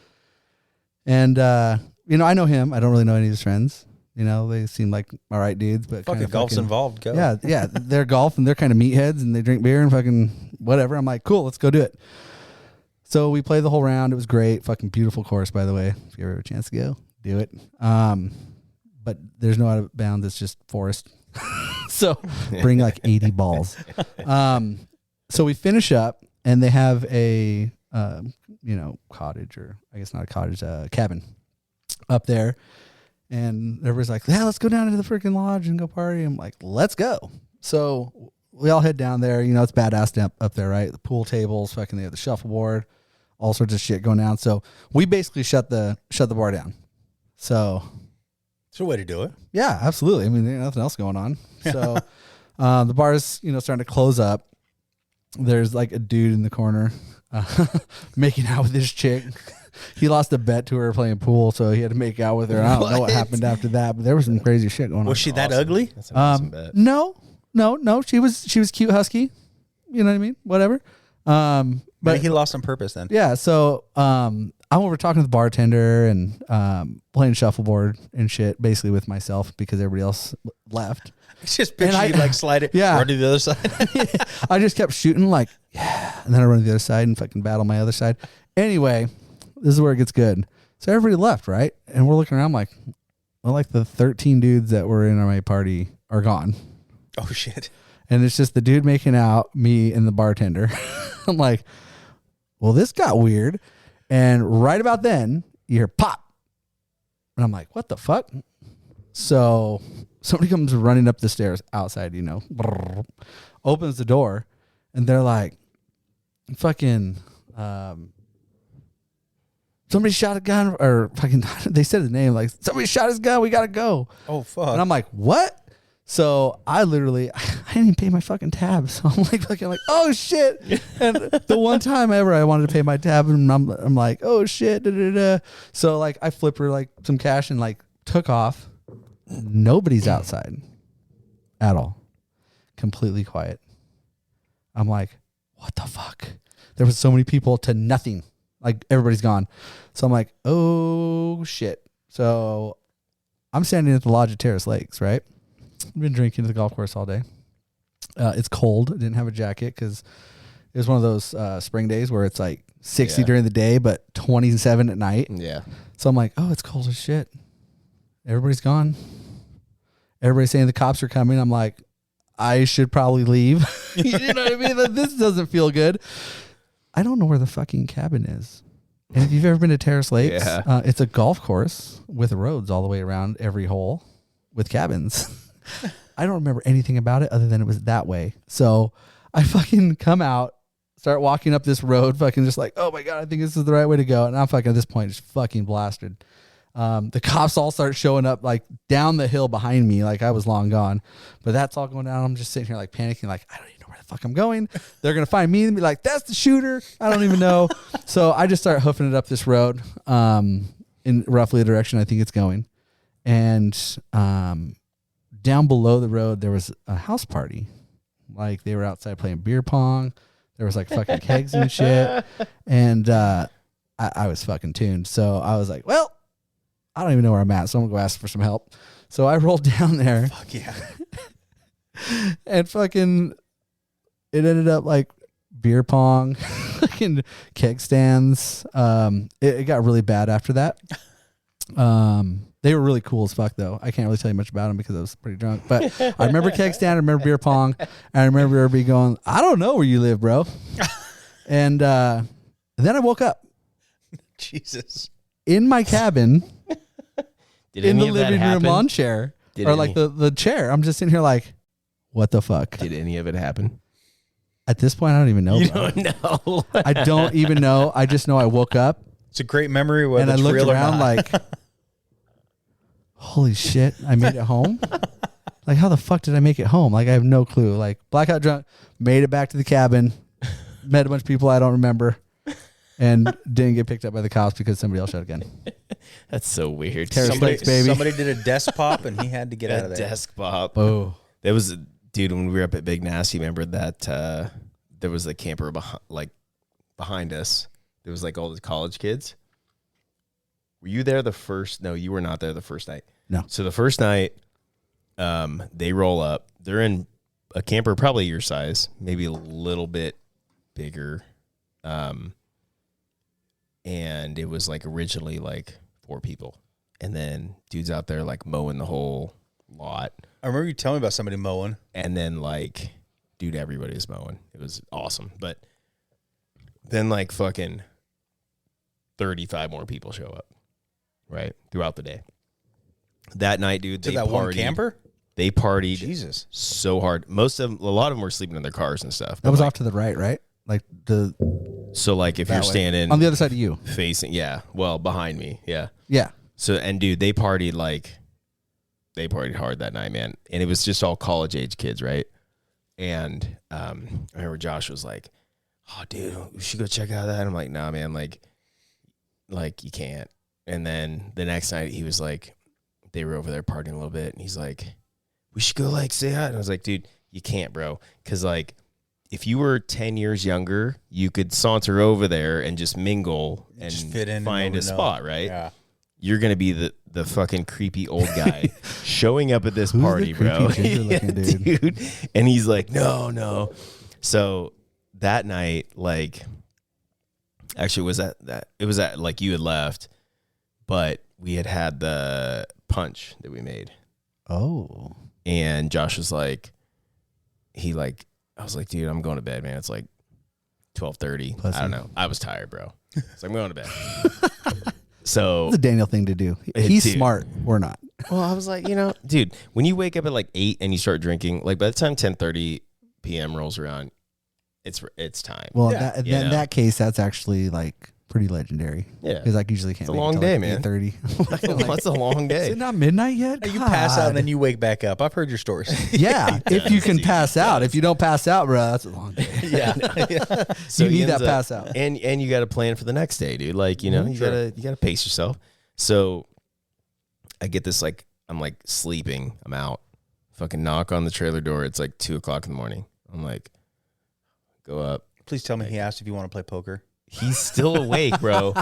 And, I know him. I don't really know any of his friends. They seem like all right dudes, but fucking golf's involved. Go. yeah, they're golf and they're kind of meatheads and they drink beer and fucking whatever. I'm like, cool, let's go do it. So we played the whole round. It was great. Fucking beautiful course, by the way. If you ever have a chance to go, do it. But there's no out of bounds. It's just forest. So bring like 80 balls. So we finish up and they have a, cottage, or I guess not a cottage, cabin up there. And everybody's like, yeah, let's go down to the freaking lodge and go party. I'm like, let's go. So we all head down there. It's badass up there, right? The pool tables, fucking they have the shuffleboard, all sorts of shit going down. So we basically shut the bar down. So It's a way to do it. yeah, absolutely. I mean, there's nothing else going on. So the bar's, starting to close up. There's like a dude in the corner making out with this chick. He lost a bet to her playing pool, so he had to make out with her. I don't know what happened after that, but there was some crazy shit going on. Was she that ugly? That's an awesome bet. No. She was cute husky. You know what I mean? Whatever. But he lost on purpose then. Yeah. So I'm over talking to the bartender and playing shuffleboard and shit, basically with myself because everybody else left. It's just picture And you like slide it, Yeah. run to the other side. I just kept shooting like, yeah, and then I run to the other side and fucking battle my other side. Anyway, this is where it gets good. So everybody left, right? And we're looking around like, well, like the 13 dudes that were in my party are gone. Oh shit. And it's just the dude making out, me and the bartender. I'm like, well, this got weird. And right about then, you hear pop. And I'm like, what the fuck? So somebody comes running up the stairs outside, brrr, opens the door, and they're like, fucking, somebody shot a gun, or fucking, they said the name, like, somebody shot his gun, we gotta go. Oh fuck. And I'm like, what? So I literally, I didn't even pay my fucking tab. So I'm like, oh shit. And the one time ever I wanted to pay my tab, and I'm like, oh shit. Da, da, da. So like I flipped her like some cash and like took off. Nobody's outside at all. Completely quiet. I'm like, what the fuck? There was so many people to nothing. Like everybody's gone. So I'm like, oh shit. So I'm standing at the lodge at Terrace Lakes, right? I've been drinking at the golf course all day. It's cold. I didn't have a jacket because it was one of those spring days where it's like 60 during the day, but 27 at night. Yeah. So I'm like, oh, it's cold as shit. Everybody's gone. Everybody's saying the cops are coming. I'm like, I should probably leave. You know what I mean? This doesn't feel good. I don't know where the fucking cabin is. And if you've ever been to Terrace Lakes, Yeah. it's a golf course with roads all the way around every hole with cabins. I don't remember anything about it other than it was that way. So I fucking come out, start walking up this road, fucking just like, oh my God, I think this is the right way to go. And I'm fucking at this point just fucking blasted. The cops all start showing up like down the hill behind me, like I was long gone. But that's all going down. I'm just sitting here like panicking, like I don't even know where the fuck I'm going. They're gonna find me and be like, that's the shooter. I don't even know. So I just start hoofing it up this road, in roughly the direction I think it's going. And down below the road there was a house party. Like they were outside playing beer pong. There was like fucking kegs and shit. And I was fucking tuned. So I was like, well, I don't even know where I'm at, so I'm gonna go ask for some help. So I rolled down there. Fuck yeah. And fucking it ended up like beer pong, fucking keg stands. It got really bad after that. They were really cool as fuck though. I can't really tell you much about them because I was pretty drunk. But I remember keg stand, I remember beer pong, and I remember everybody going, I don't know where you live, bro. And then I woke up Jesus. in my cabin Did in any the of that living room happen? lawn chair. Did Or like the chair. I'm just sitting here like, what the fuck? Did any of it happen? At this point, I don't even know. You bro. don't know. I don't even know. I just know I woke up It's a great memory, whether and I it's looked real or around not. like, holy shit, I made it home? Like, how the fuck did I make it home? Like, I have no clue. Like, blackout drunk, made it back to the cabin, met a bunch of people I don't remember, and didn't get picked up by the cops because somebody else shot a gun. That's so weird. Terrorist Lakes, baby. Somebody did a desk pop and he had to get out of there. Desk pop. Oh. There was, dude, when we were up at Big Nasty, remember that there was a camper behind us. There was like all the college kids. Were you there the first? No, you were not there the first night. No. So the first night, they roll up. They're in a camper probably your size, maybe a little bit bigger. And it was like originally like 4 people. And then dudes out there like mowing the whole lot. I remember you telling me about somebody mowing. And then like, dude, everybody was mowing. It was awesome. But then like fucking 35 more people show up, right? Throughout the day. That night, dude, To they that one partied. camper? They partied Jesus. so hard. A lot of them were sleeping in their cars and stuff. That was like, off to the right, right? Like So like if that you're way. standing on the other side of you. facing, behind me, yeah. Yeah. So and dude, they partied hard that night, man. And it was just all college age kids, right? And I remember Josh was like, "Oh, dude, we should go check out that." I'm like, "Nah, man, like you can't." And then the next night, he was like, they were over there partying a little bit, and he's like, "We should go like say hi." And I was like, "Dude, you can't, bro, because like if you were 10 years younger, you could saunter over there and just mingle and Just fit in and find no a one know. spot, right?" Yeah. You're gonna be the fucking creepy old guy showing up at this Who's the party, bro. creepy ginger-looking dude? And he's like, no. So that night, like, actually, it was at like you had left, but we had the punch that we made, Oh. and Josh was like, I was like, dude, I'm going to bed, man. It's like 12:30. Pussy. I don't know. I was tired, bro. So I'm going to bed. So It's a Daniel thing to do. It He's did. smart. We're not. well, I was like, dude, when you wake up at like 8 and you start drinking, like by the time 10:30 p.m. rolls around, it's time. Well, Yeah. in You know. that case, that's actually like pretty legendary. Yeah. Because I usually can't It's a make long it till day, like man. 8:30. That's a long Is day. it not midnight yet? You pass out and then God. you wake back up. I've heard your stories. Yeah, if you can Dude, pass it out. does. If you don't pass out, bro, that's a long day. yeah. So you he need that ends up- pass out. and you got to plan for the next day, dude. Like you gotta pace yourself. So I get this like I'm like sleeping. I'm out. Fucking knock on the trailer door. It's like 2:00 in the morning. I'm like, go up. Please tell me he asked if you want to play poker. He's still awake, bro.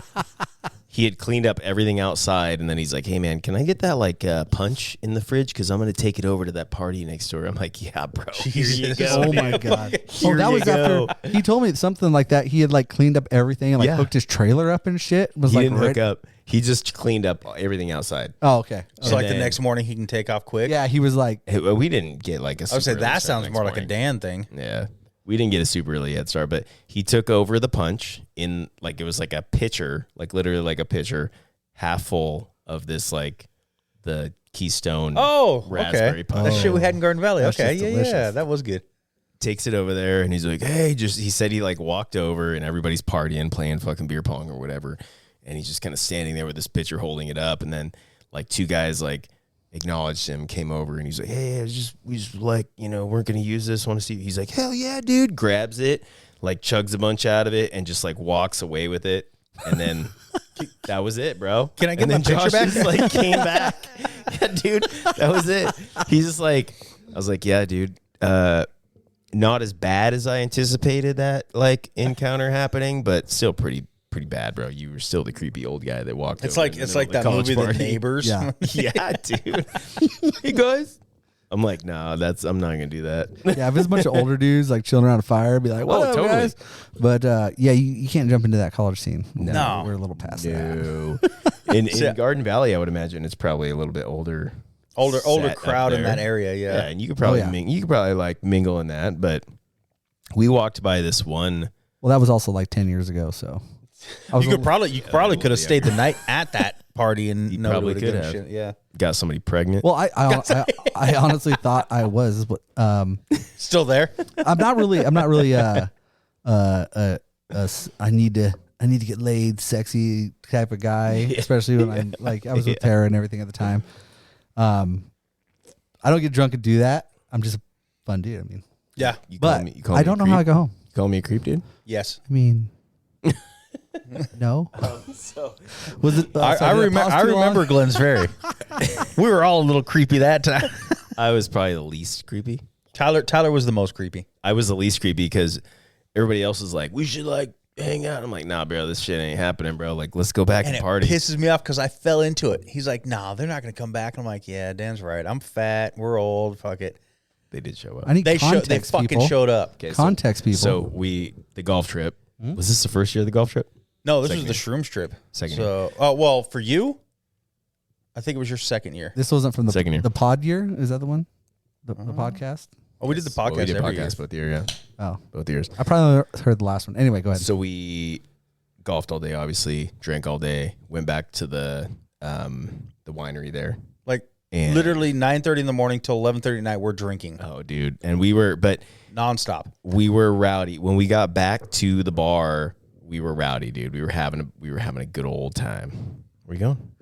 He had cleaned up everything outside, and then he's like, "Hey, man, can I get that like punch in the fridge? Because I'm gonna take it over to that party next door." I'm like, "Yeah, bro. Here you Jesus. go." Oh my dude. god! Here that you was go. after he told me something like that. He had like cleaned up everything and like Yeah. hooked his trailer up and shit. Was He like didn't right- hook up. He just cleaned up everything outside. Oh, okay. So And like the then- next morning he can take off quick. Yeah, he was like, Hey, well, we didn't get like a. I would say super early that start sounds next more like a morning. Dan thing. Yeah, we didn't get a super early head start, but he took over the punch in like it was like a pitcher, like literally like a pitcher, half full of this like the Keystone raspberry punch. That shit we had in Garden Valley. That's Okay, just yeah, delicious. that was good. Takes it over there and he's like, hey, he said he like walked over and everybody's partying, playing fucking beer pong or whatever. And he's just kind of standing there with this pitcher holding it up. And then like two guys like acknowledged him, came over and he's like, hey, we just like, weren't going to use this. Want to see? He's like, hell yeah, dude. Grabs it, like chugs a bunch out of it and just like walks away with it. And then that was it, bro. Can I get and then my picture Josh back? just, like came back. Yeah, dude, that was it. He's just like, I was like, yeah, dude. Not as bad as I anticipated that like encounter happening, but still pretty bad, bro. You were still the creepy old guy that walked. It's over like in the it's middle like of the that college movie, The party. Neighbors. Yeah. Yeah, dude. Hey guys, I'm like, no, I'm not gonna do that. Yeah, if it's a bunch of older dudes like chilling around a fire, be like, "What up, totally. guys?" But yeah, you can't jump into that college scene. No. We're a little past that. No. In Garden Valley, I would imagine it's probably a little bit older set crowd up in there. that area. Yeah, Yeah. and you could probably yeah. you could probably like mingle in that, but we walked by this one. Well, that was also like 10 years ago, so I was You could probably could have yeah. stayed the night at that party and nobody probably would've could given a have. shit. Yeah. Got somebody pregnant. Well, I honestly thought I was, but Still there. I'm not really I need to get laid, sexy type of guy, especially when I'm like I was with Tara and everything at the time. I don't get drunk and do that. I'm just a fun dude. I mean, Yeah. you call but me, you call I me don't a know creep? how I go home. You call me a creep, dude? Yes. I mean, no. Was it? I remember Glenn's Ferry. We were all a little creepy that time. I was probably the least creepy. Tyler was the most creepy. I was the least creepy because everybody else was like, we should like hang out. I'm like, nah, bro, this shit ain't happening, bro. Like, let's go back And and it party. pisses me off because I fell into it. He's like, "No, they're not going to come back." I'm like, "Yeah, Dan's right. I'm fat. We're old. Fuck it." They did show up. I need They context. fucking people. showed up. Okay, Context, people. So the golf trip. Was this the first year of the golf trip? No, this Second was the shrooms trip. Second So, oh well, for you, I think it was your second year. This wasn't from Second year. the pod year. Is that the one? The podcast. Oh, we did the Well, podcast we did every podcast year. both year, yeah. Oh, Both years. I probably heard the last one. Anyway, go ahead. So we golfed all day, obviously, drank all day, went back to the winery there. Like And literally 9:30 in the morning till 11:30 at night. We're drinking oh, dude. And we were nonstop. rowdy. When we got back to the bar, we were rowdy, dude. We were having a good old time. Where you going?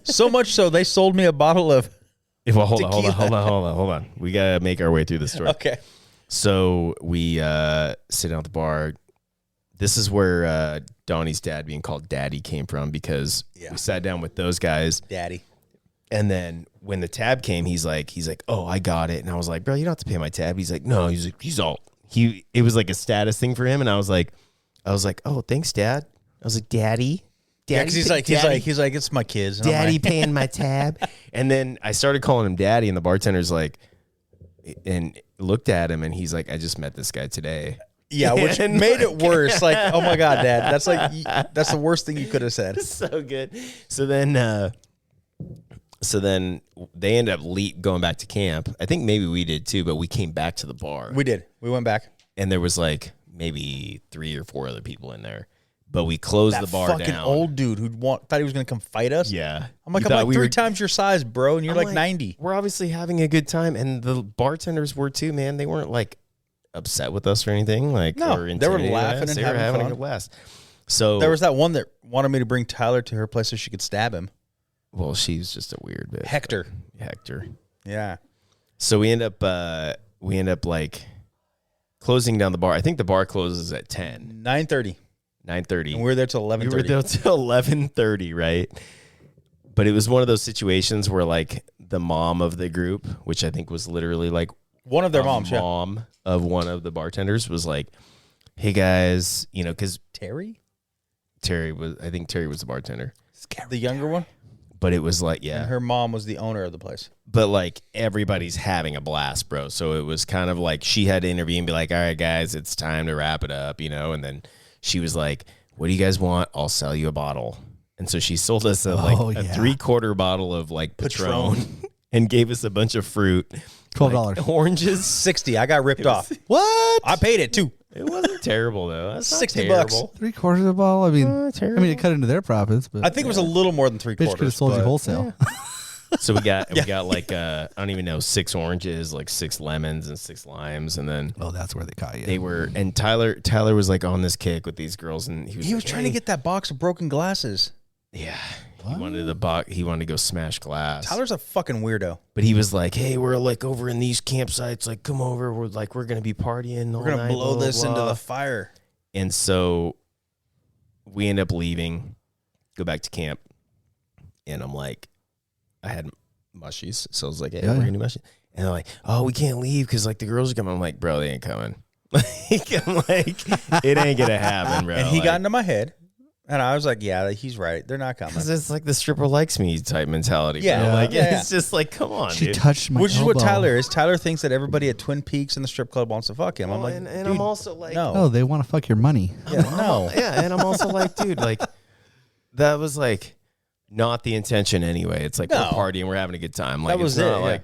So much so they sold me a bottle of. Well, hold on. Tequila. We gotta make our way through this story. Okay. So we sit down at the bar. This is where Donnie's dad being called Daddy came from because we sat down with those guys. Daddy. And then when the tab came, he's like, oh, I got it. And I was like, bro, you don't have to pay my tab. He's like, no. He's like, it was like a status thing for him. And I was like, oh, thanks, Dad. I was like, Daddy. Yeah, because he's like, it's my kids. And I'm Daddy like, paying my tab. And then I started calling him Daddy, and the bartender's like, and looked at him, and he's like, I just met this guy today. yeah, which And made it worse. Like, oh my God, Dad, that's the worst thing you could have said. So good. So then they ended up going back to camp. I think maybe we did too, but we came back to the bar. We did. We went back. And there was like maybe 3 or 4 other people in there. But we closed That the bar fucking down. old dude who thought he was gonna come fight us. Yeah. I'm like, You thought we 3 were- times your size, bro, and you're I'm like 90. We're obviously having a good time, and the bartenders were too, man. They weren't like upset with us or anything. Like, No, or they were intimidated laughing us. and They were having having fun. a good blast. So There was that one that wanted me to bring Tyler to her place so she could stab him. well, she's just a weird bitch. Hector. Yeah. So we end up like closing down the bar. I think the bar closes at 10, 9:30. 9:30. And we were there till 11:30. We were there till 11:30, right? But it was one of those situations where like the mom of the group, which I think was literally like One of their a moms, yeah. mom of one of the bartenders was like, hey guys, because Terry? I think Terry was the bartender. The younger one? But it was like, yeah. And her mom was the owner of the place. But like everybody's having a blast, bro. So it was kind of like she had to intervene and be like, all right, guys, it's time to wrap it up, and then she was like, what do you guys want? I'll sell you a bottle. And so she sold us a 3/4 bottle of like Patron and gave us a bunch of fruit. $12. Oranges. 60. I got ripped off. What? I paid it too. It wasn't terrible though. That's not $60. terrible. 3/4 of a bottle. I mean, it cut into their profits, but I think it was a little more than 3/4. bitch could have sold you wholesale. So we got like I don't even know 6 oranges, like 6 lemons and 6 limes, and then Oh, that's where they caught you. they were. And Tyler was like on this kick with these girls, and he was He was like, trying to get that box of broken glasses. Yeah, he wanted the box. He wanted to go smash glass. Tyler's a fucking weirdo. But he was like, "Hey, we're like over in these campsites. Like, come over. We're gonna be partying. We're gonna blow this into the fire." And so we end up leaving, go back to camp, and I'm like, I had mushies, so I was like, "Hey, we're gonna do mushies." And they're like, "Oh, we can't leave because like the girls are coming." I'm like, "Bro, they ain't coming." I'm like, it ain't gonna happen, bro. And he like, got into my head, and I was like, "Yeah, he's right. They're not coming." because it's like the stripper likes me type mentality. Yeah. bro. Like Yeah. it's just like, come on, She dude. touched my Which is elbow. what Tyler is. Tyler thinks that everybody at Twin Peaks in the strip club wants to fuck him. I'm Well, like, and dude, I'm also like, no. Oh, they want to fuck your money. Yeah, no. yeah, and I'm also like, dude, like that was like not the intention anyway. It's like No. we're partying, we're having a good time. Like That was it's not it, yeah. like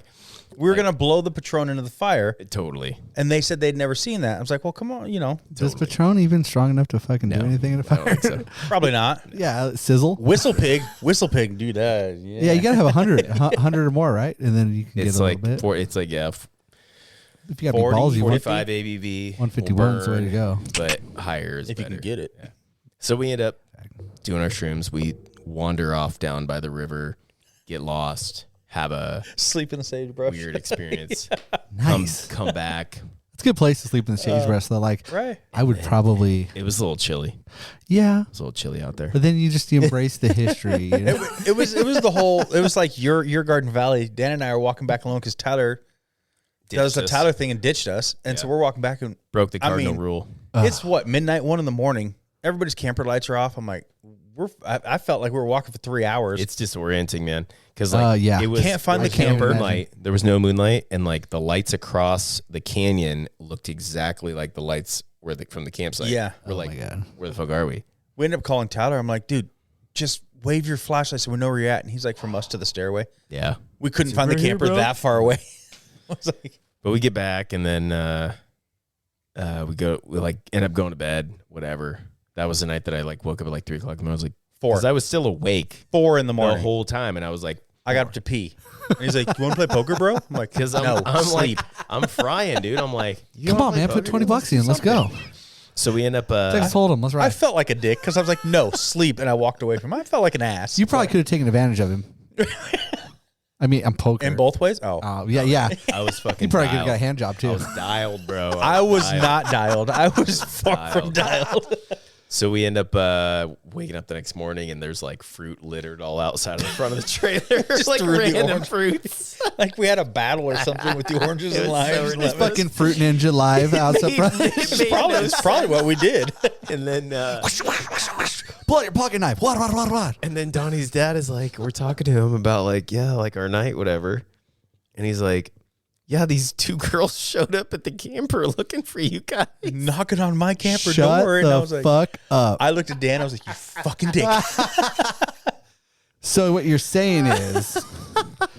We were gonna blow the Patron into the fire, totally. and they said they'd never seen that. I was like, "Well, come on, you know, Is Patron even strong enough to fucking do No, anything in a I don't fire? think so. probably not." Yeah, sizzle. Whistle pig, do that. Yeah, Yeah, you gotta have 100 or more, right? And then you can get It's a like little bit. it's like If you gotta 40, be ballsy, 45 ABV, 151 is the way to go. but higher is if you better. can get it. So we end up doing our shrooms. We wander off down by the river, get lost, have a Sleep in the sagebrush. weird experience. Nice. Come back. It's a good place to sleep in the sagebrush. Though, like, Right. I would probably, It was a little chilly. yeah. It was a little chilly out there. But then you embrace the history. You know? It was the whole. It was like your Garden Valley. Dan and I are walking back alone because Tyler does the Ditched us. Tyler thing and ditched us, and so we're walking back and Broke the I cardinal mean, rule. it's what midnight, 1 a.m. Everybody's camper lights are off. I'm like, I felt like we were walking for 3 hours. It's disorienting, man. Because like, yeah. it was Can't find there the was no camper. moonlight. There was no moonlight, and like the lights across the canyon looked exactly like the lights from the campsite. Yeah. we're Oh like, my God. where the fuck are we? We ended up calling Tyler. I'm like, dude, just wave your flashlight so we know where you're at. And he's like, from us to the stairway. Yeah, We couldn't find the right here, camper bro. that far away. I was like, but we get back, and then we like end up going to bed. Whatever. That was the night that I like woke up at like 3 o'clock in the morning. I was like, 4. because I was still awake 4 in the the morning. whole time, and I was like, I got up to pee. And he's like, you want to play poker, bro? I'm like, because no, I'm sleep. like, I'm frying, dude. I'm like, you Come wanna on, play man. Put poker? 20 bucks in. Let's go. So we end up. I told him. Let's I ride. felt like a dick because I was like, no, sleep. And I walked away from him. I felt like an ass. You probably could have taken advantage of him. I mean, I'm poker. In both ways? Oh. Yeah. I was fucking. You probably could have dialed. got a hand job I too. was dialed, bro. I was dialed. not dialed. I was far from dialed. So we end up waking up the next morning, and there's like fruit littered all outside of the front of the trailer, just like threw the random orange- fruits. Like we had a battle or something with the oranges It and was so limes. ridiculous. Fucking Fruit Ninja live outside front. It's probably what we did. And then, Pull out your pocket knife. What? and then Donnie's dad is like, we're talking to him about like, yeah, like our night, whatever, and he's like, yeah, these 2 girls showed up at the camper looking for you guys. Knocking on my camper Shut door. And I was the like, fuck up. I looked at Dan. I was like, you fucking dick. So what you're saying is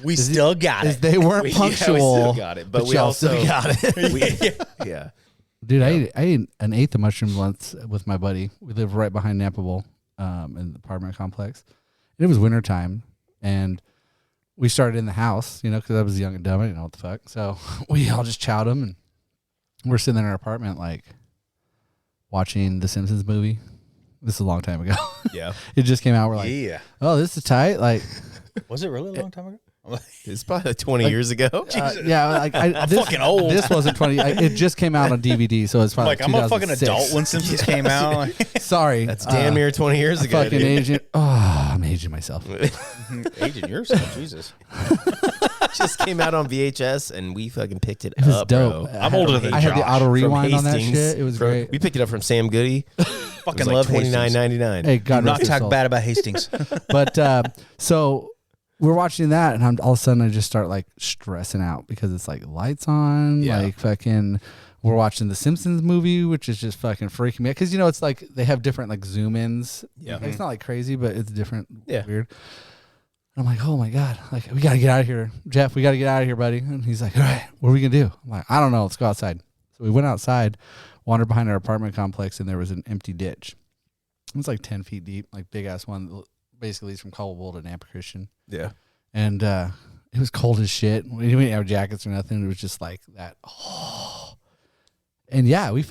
We still got is it. they weren't We punctual. still got it, but we y'all also still got it. yeah. Dude, I ate an eighth of mushrooms once with my buddy. We live right behind Napa Bowl in the apartment complex. And it was wintertime, and we started in the house, you know, because I was young and dumb. I didn't know what the fuck. So we all just chowed them, and we're sitting in our apartment, like, watching the Simpsons movie. This is a long time ago. Yeah. It just came out. We're like, Yeah. oh, this is tight. Like, Was it really a long time ago? I'm like, It's probably like 20 years ago. yeah, like I'm fucking old. This wasn't 20. It just came out on DVD, so it's probably I'm a fucking 2006. adult when Simpsons came out. Sorry, That's damn near 20 years ago. fucking dude. aging. Oh, I'm aging myself. Aging yourself, Jesus. Just came out on VHS, and we fucking picked it It was up, dope. bro. I'm older than I had the Josh auto From rewind on that Hastings. shit. It was From- great. We picked it up from Sam Goody. Fucking It was like love Hastings. $29.99. Hey, God Not rest his talk soul. bad about Hastings. But so we're watching that, and all of a sudden I just start like stressing out because it's like lights on, Yeah. like fucking. We're watching the Simpsons movie, which is just fucking freaking me out because you know it's like they have different like zoom ins. Yeah. It's not like crazy, but it's different. Yeah. Weird. I'm like, oh my God, like we got to get out of here. Jeff, we got to get out of here, buddy. And he's like, all right, what are we going to do? I'm like, I don't know. Let's go outside. So we went outside, wandered behind our apartment complex, and there was an empty ditch. It was like 10 feet deep, like big ass one, basically leads from Caldwell to Nampa Christian. Yeah. And it was cold as shit. We didn't have jackets or nothing. It was just like that. Oh. And yeah, we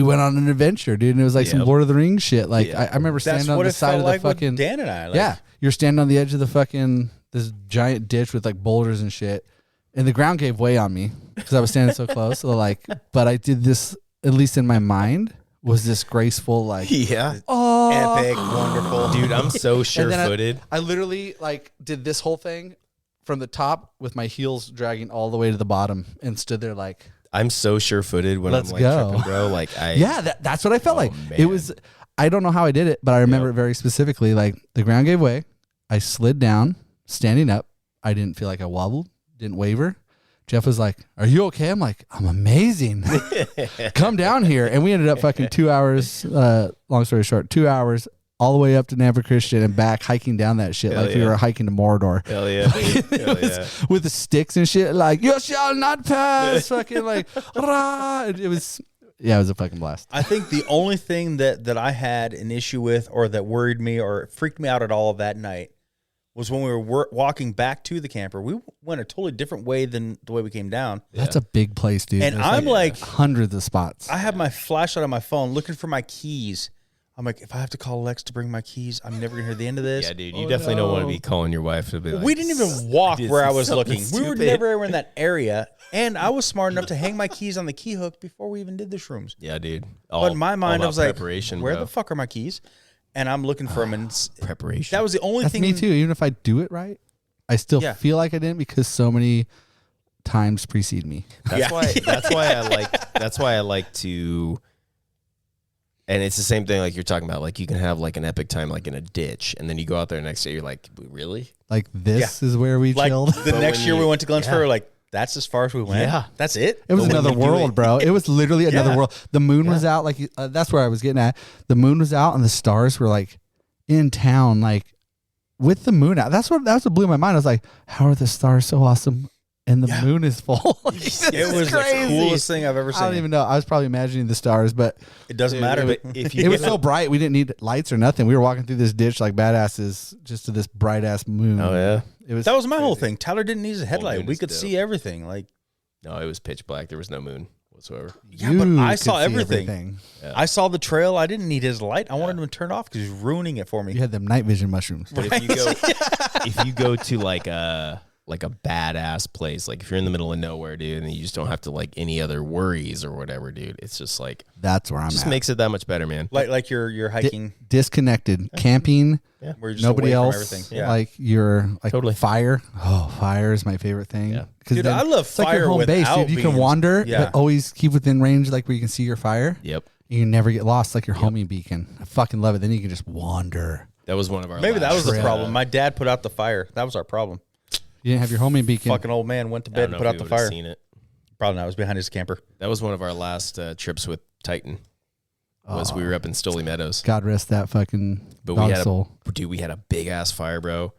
went on an adventure, dude. And it was like some Lord of the Rings shit. Like I remember standing on the side of the fucking Dan and I. Like, yeah, you're standing on the edge of the fucking this giant ditch with like boulders and shit, and the ground gave way on me because I was standing so close. So like, but I did this, at least in my mind, was this graceful like epic, wonderful, dude. I'm so sure-footed. I literally like did this whole thing from the top with my heels dragging all the way to the bottom and stood there like. I'm so sure-footed when Let's I'm like go. tripping, bro. Like that's what I felt like. Man. It was. I don't know how I did it, but I remember it very specifically. Like the ground gave way. I slid down, standing up. I didn't feel like I wobbled. Didn't waver. Jeff was like, "Are you okay?" I'm like, "I'm amazing. Come down here." And we ended up fucking 2 hours. Long story short, 2 hours all the way up to Nampa Christian and back, hiking down that shit like we were hiking to Mordor. Hell yeah. Hell yeah. With the sticks and shit, like you shall not pass. Fucking like, rah. It was a fucking blast. I think the only thing that I had an issue with, or that worried me, or freaked me out at all that night, was when we were walking back to the camper. We went a totally different way than the way we came down. That's a big place, dude. And There's I'm like hundreds of spots. I have my flashlight on my phone looking for my keys. I'm like, if I have to call Lex to bring my keys, I'm never gonna hear the end of this. Yeah, dude, you definitely don't want to be calling your wife to be like, We didn't even walk where I was something looking. We were stupid. never ever in that area, and I was smart enough to hang my keys on the key hook before we even did the shrooms. Yeah, dude. But in my mind, I was like, preparation, where bro. the fuck are my keys? And I'm looking for them, and Preparation. that was the only That's thing. me too. Even if I do it right, I still Yeah. feel like I didn't because so many times precede me. That's why. That's why I like. That's why I like to. And it's the same thing like you're talking about. Like you can have like an epic time like in a ditch, and then you go out there the next day. You're like, really? Like this is where we Like chilled. the But next when year you- we went to Glens Ferry, like that's as far as we went. Yeah. That's it. It was But when another you do world, it- bro. It was literally another Yeah. world. The moon was out. Like that's where I was getting at. The moon was out, and the stars were like in town, like with the moon out. That's what blew my mind. I was like, how are the stars so awesome? And the moon is full. Like, this It is was crazy. the coolest thing I've ever seen. I don't even know. I was probably imagining the stars, but It doesn't matter. But if you it was so bright. We didn't need lights or nothing. We were walking through this ditch like badasses, just to this bright ass moon. Oh yeah. It was that was my whole crazy. thing. Tyler didn't need a headlight. moon We is could dope. see everything. Like, No, it was pitch black. There was no moon whatsoever. yeah, but You I could saw see everything. Yeah. I saw the trail. I didn't need his light. I wanted him to turn it off because he's ruining it for me. You had them night vision mushrooms. But if you go to like a badass place, like if you're in the middle of nowhere, dude, and you just don't have to like any other worries or whatever, dude, it's just like That's where I'm just at. makes it that much better, man. Like you're hiking Disconnected, camping. where you're just Nobody away else. from everything. Yeah. Like you're like Totally. fire. Oh, fire is my favorite thing. Yeah. 'Cause Dude, then I love it's like your fire home base, without dude. You can being- wander, yeah. but always keep within range, like where you can see your fire. Yep. You never get lost, like your homing beacon. I fucking love it. Then you can just wander. That was one of our Maybe that was the Trail. problem. My dad put out the fire. That was our problem. You didn't have your homing beacon. Fucking old man went to I bed don't and know put if out we the would've fire. seen it. Probably not. It was behind his camper. That was one of our last trips with Titan. Was we were up in Stoley Meadows, God rest that fucking but dog we had soul. we had a big ass fire, bro,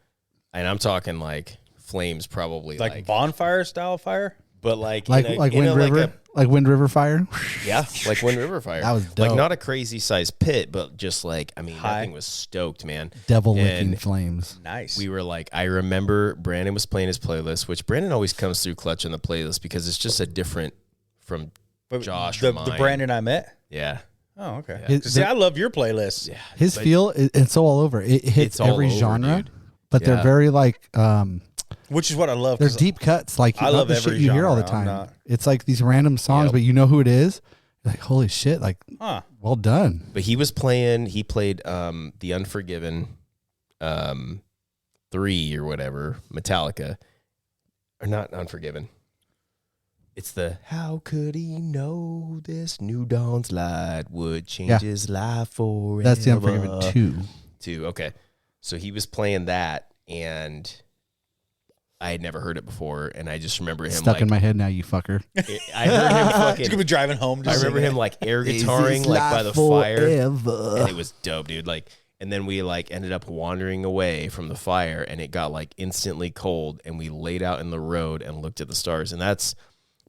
and I'm talking like flames, probably Like bonfire style fire. but like Like in a- like in Wind a, River, like Wind River fire. yeah, like Wind River fire. That was like dope. not a crazy sized pit, but just like that High. thing was stoked, man. Devil licking And flames. Nice. We were like, I remember Brandon was playing his playlist, which Brandon always comes through clutch on the playlist because it's just a different from Josh the or mine. Brandon I met. Yeah. Oh, okay. Yeah. 'Cause see, I love your playlist. Yeah. His But feel, it's so all over. It hits It's all every over, genre, dude. but they're Yeah. very like Which is what I love. they're 'cause deep cuts. Like I not love the every shit you hear all the genre. I'm time. not- It's like these random songs, Yep. but you know who it is. You're like, holy shit! Like, Huh. well done. But he played The Unforgiven 3 or whatever, Metallica. Or not Unforgiven. It's the How Could He Know This New Dawn's Light Would Change Yeah. His Life Forever. That's the Unforgiven 2. 2, okay. So he was playing that, and I had never heard it before, and I just remember him Stuck like, in my head now, you fucker. I heard him He's fucking, gonna be driving home. I Just remember singing him it. like air guitaring like by the fire. And it was dope, dude. Like, And then we like ended up wandering away from the fire, and it got like instantly cold, and we laid out in the road and looked at the stars. And that's,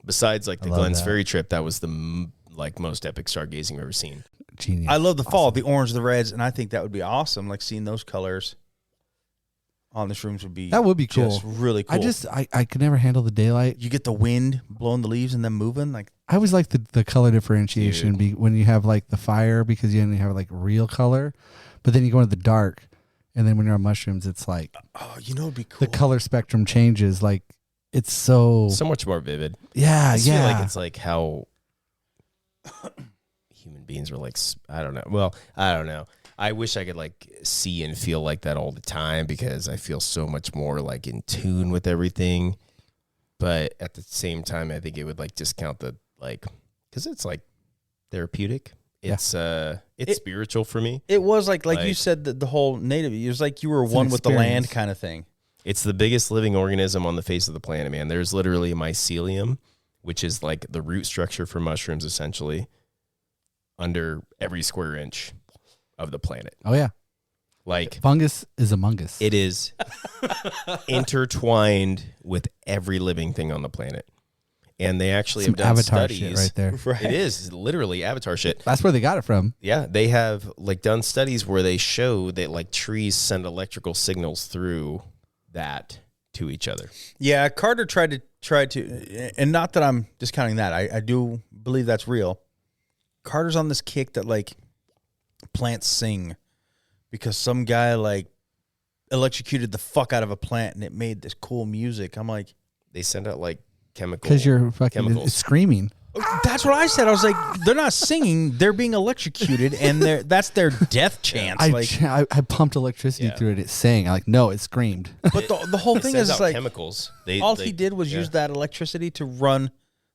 besides like the Glens Ferry trip, that was the like most epic stargazing I've ever seen. Genius. I love the fall, the orange, the reds, and I think that would be awesome. Like seeing those colors on the shrooms would be cool. Just really cool. I could never handle the daylight. You get the wind blowing the leaves and then moving. Like I always like the color differentiation when you have like the fire, because you only have like real color, but then you go into the dark, and then when you're on mushrooms, it's like it'd be cool. The color spectrum changes. Like it's so much more vivid. Yeah, I feel like it's like how human beings are like. I don't know. Well, I don't know. I wish I could like see and feel like that all the time, because I feel so much more like in tune with everything. But at the same time, I think it would like discount the like, because it's like therapeutic. It's spiritual for me. It was like you said, the whole native. It was like you were one with the land kind of thing. It's the biggest living organism on the face of the planet, man. There's literally a mycelium, which is like the root structure for mushrooms, essentially, under every square inch of the planet. Oh yeah, like fungus is among us. It is intertwined with every living thing on the planet, and they actually have done Avatar studies shit right there. Right. It is literally Avatar shit. That's where they got it from. Yeah, they have like done studies where they show that like trees send electrical signals through that to each other. Yeah, Carter tried to, and not that I'm discounting that. I do believe that's real. Carter's on this kick that like plants sing, because some guy like electrocuted the fuck out of a plant and it made this cool music. I'm like, they send out like chemicals. Because you're fucking it's screaming. That's what I said. I was like, they're not singing, they're being electrocuted, and that's their death chance. I pumped electricity through it. It's saying, like, no, it screamed. But the whole thing is like chemicals. All he did was use that electricity to run.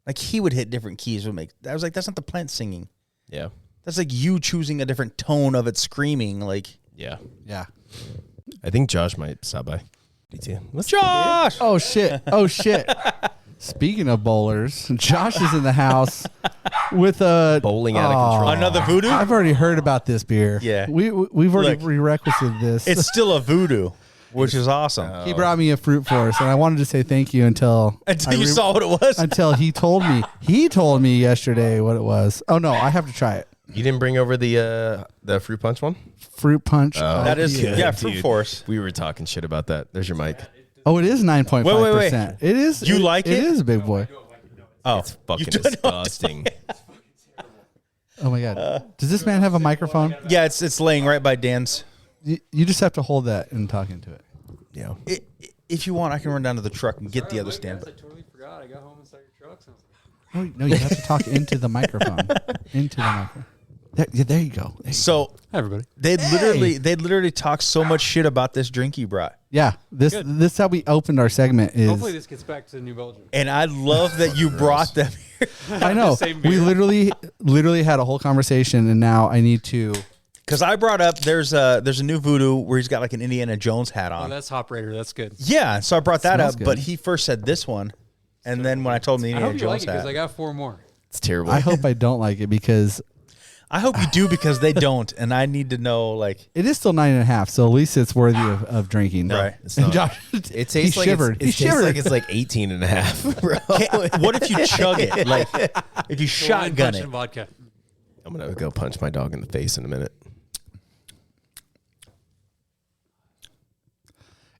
Like he would hit different keys. I was like, that's not the plant singing. Yeah. That's like you choosing a different tone of it screaming. Like, yeah. I think Josh might stop by. Josh! Oh shit! Speaking of bowlers, Josh is in the house with a bowling out of control. Another voodoo. I've already heard about this beer. Yeah, we've already prerequisited this. It's still a voodoo, which is awesome. He brought me a fruit force, and I wanted to say thank you until you saw what it was. Until he told me. He told me yesterday what it was. Oh no, I have to try it. You didn't bring over the fruit punch one? Fruit punch. That is good. Fruit force. We were talking shit about that. There's your mic. Oh, it is 9.5%. It is. You like it? It is a big boy. Oh, it's fucking disgusting. Oh my god. Does this man have a microphone? Yeah, it's laying right by Dan's. You just have to hold that and talk into it. Yeah. If you want, I can run down to the truck and get the other stand. I totally forgot. I got home and saw your trucks. And I was like, No, you have to talk into the microphone. Into the microphone. There you go. So, hi everybody. They literally talk so much shit about this drink you brought. Yeah, this is how we opened our segment. Hopefully this gets back to New Belgium. And I love that you brought them here. I know. We literally had a whole conversation, and now I need to. Because I brought up there's a new voodoo where he's got like an Indiana Jones hat on. Oh, that's Hop Raider. That's good. Yeah, so I brought that up, Smells good. but he first said this one, and then when I told him the I Indiana hope you like Jones it because hat, I got 4 more. It's terrible. I hope I don't like it because I hope you do because they don't, and I need to know like it is still 9.5, so at least it's worthy of drinking. Right. It's And not. Josh, It tastes he like shivered. It He tastes like shivered. it's like 18 and a half, bro. what if you chug it? Like if you Wine shotgun punch it. and vodka. I'm going to go punch my dog in the face in a minute.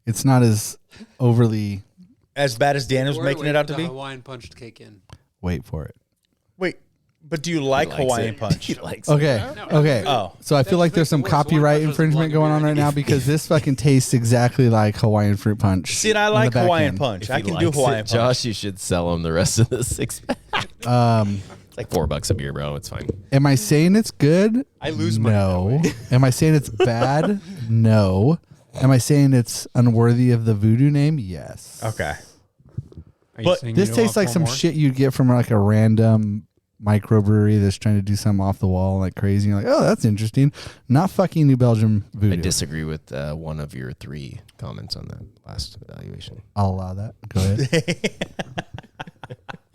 It's not as overly. As bad as Dan was Or making wait, it out to the be? Hawaiian punched cake in. Wait for it. Wait, but do you like He likes Hawaiian it. Punch? He likes Okay. Okay. Oh. So I feel like there's some makes it worse. copyright Hawaiian Punch doesn't infringement belong going in on beer. right now because this fucking tastes exactly like Hawaiian fruit punch. See, and I on the like back Hawaiian end. Punch. If I he can do likes it, Hawaiian Punch. Josh, you should sell him the rest of the 6-pack. It's like $4 a beer, bro. It's fine. Am I saying it's good? I lose money No. Am I saying it's bad? No. Am I saying it's unworthy of the voodoo name? Yes. Okay. Are you But saying This you don't tastes want like 4 some more? shit you'd get from like a random microbrewery that's trying to do something off the wall like crazy. You're like, oh, that's interesting. Not fucking New Belgium voodoo. I disagree with one of your 3 comments on that last evaluation. I'll allow that. Go ahead.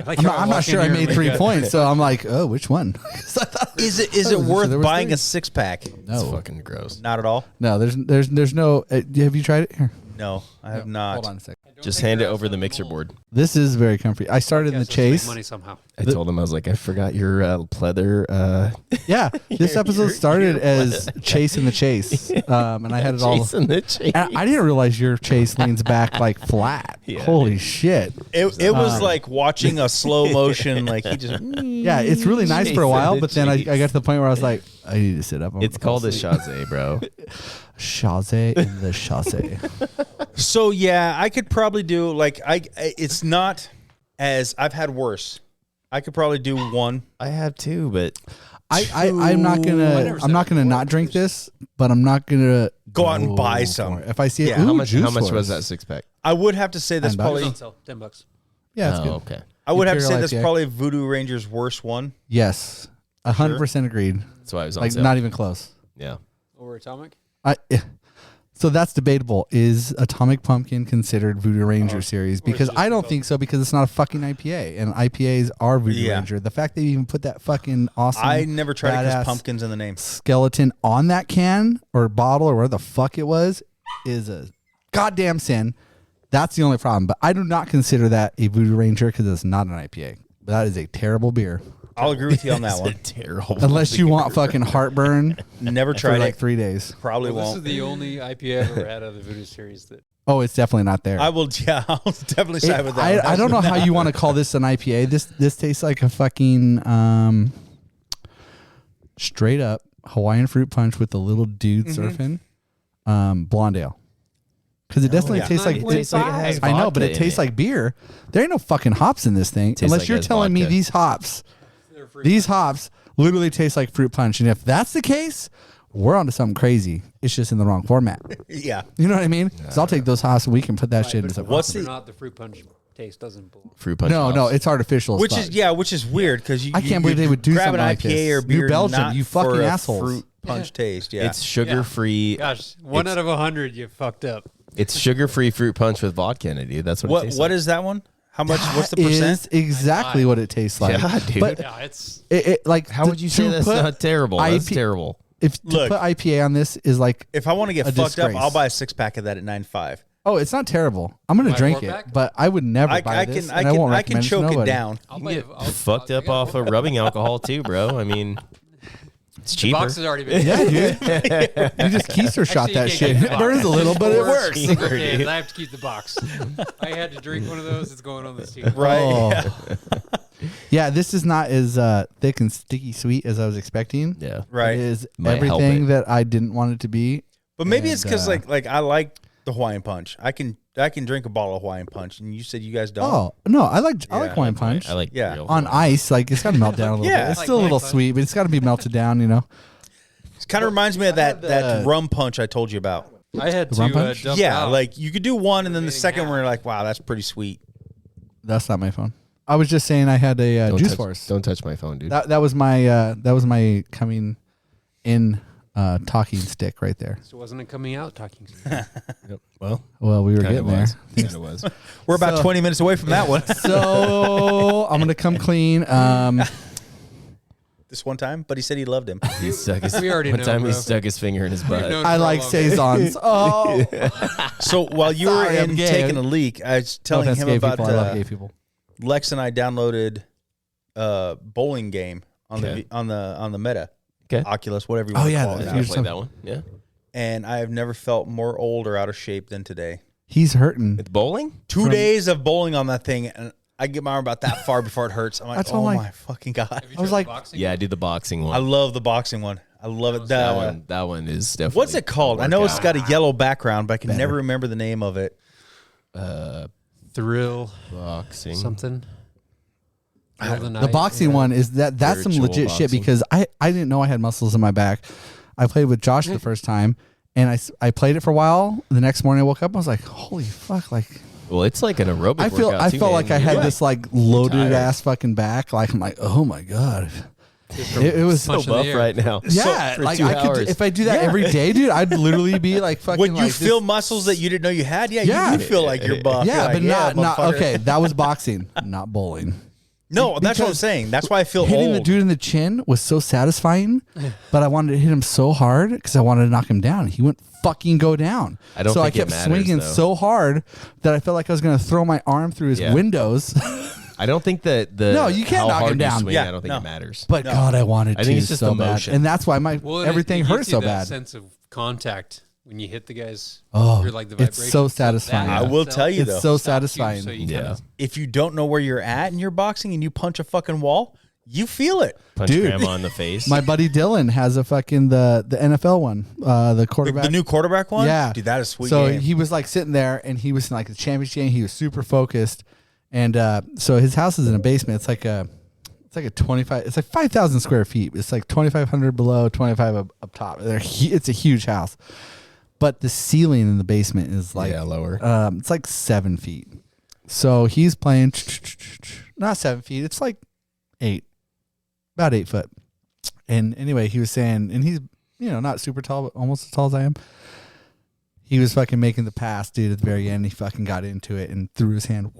I'm not sure I made 3 points, so I'm like, oh, which one? Is it there worth was buying 3. a 6-pack? It's No, fucking gross. Not at all. no. There's no. Have you tried it? Here, No, I have not. hold on a second. Just hand it over the mixer board. This is very comfy. I started in the Chaise. Money somehow. I told him, I was like, I forgot your pleather. Yeah, this episode started as Chase in the Chase, and I had it all. Chasing the chase. And I didn't realize your Chase leans back like flat. Yeah, Holy shit! It was like watching a slow motion. Like he just. Yeah, it's really nice for a Chase while, in the but then I Chase. got to the point where I was like, I need to sit up. It's called a Chaise, bro. Chaise in the Chaise. So yeah, I could probably do like it's not as I've had worse. I could probably do one. I have two, but I'm not gonna not drink this, but I'm not gonna Go out and go buy for some. it. If I see it, Yeah, ooh, how much Juice was Force. that 6-pack? I would have to say that's $10. probably. On sale, $10. Yeah, it's Oh, good. okay. I would have to say Imperial that's IPA. probably Voodoo Ranger's worst one. Yes, 100% agreed. That's why I was on Like sale. not even close. Yeah. Over Atomic? So that's debatable. Is Atomic Pumpkin considered Voodoo Ranger series? Because just I don't developed. think so, because it's not a fucking IPA, and IPAs are Voodoo Yeah. Ranger. The fact they even put that fucking awesome I never tried it badass because pumpkins in the name. skeleton on that can or bottle or where the fuck it was is a goddamn sin. That's the only problem. But I do not consider that a Voodoo Ranger because it's not an IPA. That is a terrible beer. I'll agree with you on that one. Terrible. Unless you want fucking heartburn Never for tried like it. 3 days. Probably This is won't. the only IPA I've ever had out of the Voodoo series that Oh, it's definitely not there. I will. Yeah, I'll definitely side with that. one. I don't know how you want to call this an IPA. This tastes like a fucking straight up Hawaiian fruit punch with a little dude surfing. Blonde ale. Because it definitely yeah. tastes like It tastes like it has I know, but vodka it in tastes it. like beer. There ain't no fucking hops in this thing. Tastes Unless like it you're has telling me vodka. these hops literally taste like fruit punch. And if that's the case, we're onto something crazy. It's just in the wrong format. Yeah. You know what I mean? Because I'll take those hops and we can put that shit into something. What's or the- not the fruit punch taste doesn't belong. Fruit punch. No, hops. it's artificial. Which as is fuck. which is weird because you. I can't believe they would do grab something an like IPA this. or beer. New Belgium, not you fucking for a assholes. Fruit punch taste. Yeah. It's sugar-free. Gosh, one out of 100, you fucked up. It's sugar-free fruit punch with vodka in it, dude. That's what it what tastes what like. is that one? How much? What's the That percent? is exactly what it tastes like. Yeah, dude. But Yeah, it's it like How would you say that's not terrible? That's terrible. If to Look. put IPA on this is like, If I want to get a fucked up, disgrace. I'll buy a 6-pack of that at 9.5. oh, it's not terrible. I'm gonna Buy a drink it, 4-pack? but I would never I buy can this. I and can won't I can recommend it to choke it nobody. down. I'll You buy get I'll- fucked I up got off one. of rubbing alcohol too, bro. I mean, it's The cheaper. box has already been. Yeah, dude. You just keister shot Actually, that you shit. can't It get the burns box. a little, but it Or- works. Cheaper, Okay, dude. I have to keep the box. I had to drink one of those. It's going on this team. Right. Oh. Yeah, this is not as thick and sticky sweet as I was expecting. Yeah. Right. It is Might help everything it. that I didn't want it to be. But maybe it's And, because like I like the Hawaiian punch. I can drink a bottle of Hawaiian punch, and you said you guys don't. Oh no, I like Yeah. Hawaiian punch. I like Yeah. real On ice, like it's got to melt down a little Yeah. bit. It's Like still a little Hawaiian punch. sweet, but it's got to be melted down. You know. It kind of reminds me of that rum punch I told you about. I had The rum to punch? dump Yeah, out. like you could do one, and then the Anything second one, half. you're like, wow, that's pretty sweet. That's not my phone. I was just saying I had a Don't Juice touch, Force. Don't touch my phone, dude. That was my coming in talking stick right there. So it wasn't a coming out talking. Yep. Well, Well, we were kind getting of there. was. Kind of was. We're about So- 20 minutes away from that one. So I'm gonna come clean. This one time, but he said he loved him. He stuck his, We already one know, time he bro. stuck his finger in his butt. know. I like saisons. Oh, So while you Sorry, were I'm in gay. taking a leak, I was telling no offense, him gay about people. I love gay people. Lex and I downloaded a bowling game on Okay. the Meta, Okay. Oculus, whatever you Oh, want to yeah, call that- it. I Here's played some- that one. Yeah. And I have never felt more old or out of shape than today. He's hurting. With bowling? 2 days of bowling on that thing, and I get my arm about that far before it hurts. I'm like, That's oh all, like- my fucking god! I was like, Yeah, I do the boxing one. I love the boxing one. I love it. that one is definitely. What's it called? I know it's got a yellow background, but I can Better. never remember the name of it. Thrill boxing. something. the boxing one is that's some Virtual legit shit boxing. because I didn't know I had muscles in my back. I played with Josh the first time and I played it for a while. The next morning I woke up and I was like, holy fuck, like Well, it's like an aerobic. I workout felt too, like I man. had You're this like loaded tired. ass fucking back. Like I'm like, oh my god, it was so Punch in the buff air. right now. yeah. for Like 2 I could hours. if I do that every day, dude, I'd literally be like fucking. When you like feel this- muscles that you didn't know you had, Yeah. you do feel like you're buff. yeah, You're like, but not motherfucker. okay. That was boxing, not bowling. No, that's what I'm Because saying. That's why I feel hitting old. the dude in the chin was so satisfying, but I wanted to hit him so hard because I wanted to knock him down. He wouldn't fucking go down. I don't so think I kept it matters, swinging though. so hard that I felt like I was going to throw my arm through his Yeah. windows. I don't think that the No, you can't how knock hard him down. You swing, Yeah, I don't think no. it matters. But God, I wanted I think to it's just so the bad. motion. And that's why my Well, and everything it hurt gives you so that bad. sense of contact when you hit the guys. Oh, You're like the it's vibration. so satisfying. I will tell you, It's though, so Stops you, satisfying. so you Yeah. kinda- if you don't know where you're at in your boxing and you punch a fucking wall, you feel it. Punch Dude. grandma in the face. My buddy Dylan has a fucking the NFL one, the quarterback. The new quarterback one? Yeah. Dude, that is sweet. So game. he was like sitting there and he was in like the championship game. He was super focused. And so his house is in a basement. It's like a 25, it's like 5,000 square feet. It's like 2,500 below, 25 up top. It's a huge house. But the ceiling in the basement is like, lower. it's like 7 feet. So he's playing, not 7 feet. It's like 8, about 8 foot. And anyway, he was saying, and he's, not super tall, but almost as tall as I am. He was fucking making the pass, dude, at the very end. He fucking got into it and threw his hand,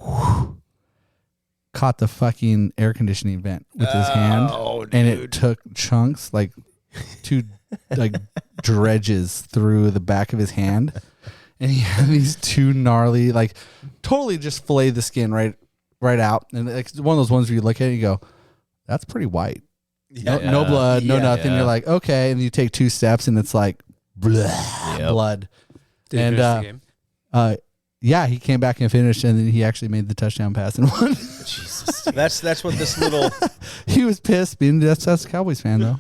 caught the fucking air conditioning vent with his hand. And it took chunks, like 2 like dredges through the back of his hand. And he had these 2 gnarly, like totally just filleted the skin right out. And it's one of those ones where you look at it and you go, that's pretty white. No blood, no nothing. Yeah. You're like, okay. And you take 2 steps and it's like blood. Did he And finish the game? yeah, he came back and finished, and then he actually made the touchdown pass and won. Jesus. That's what this little He was pissed. Being that's a Cowboys fan though.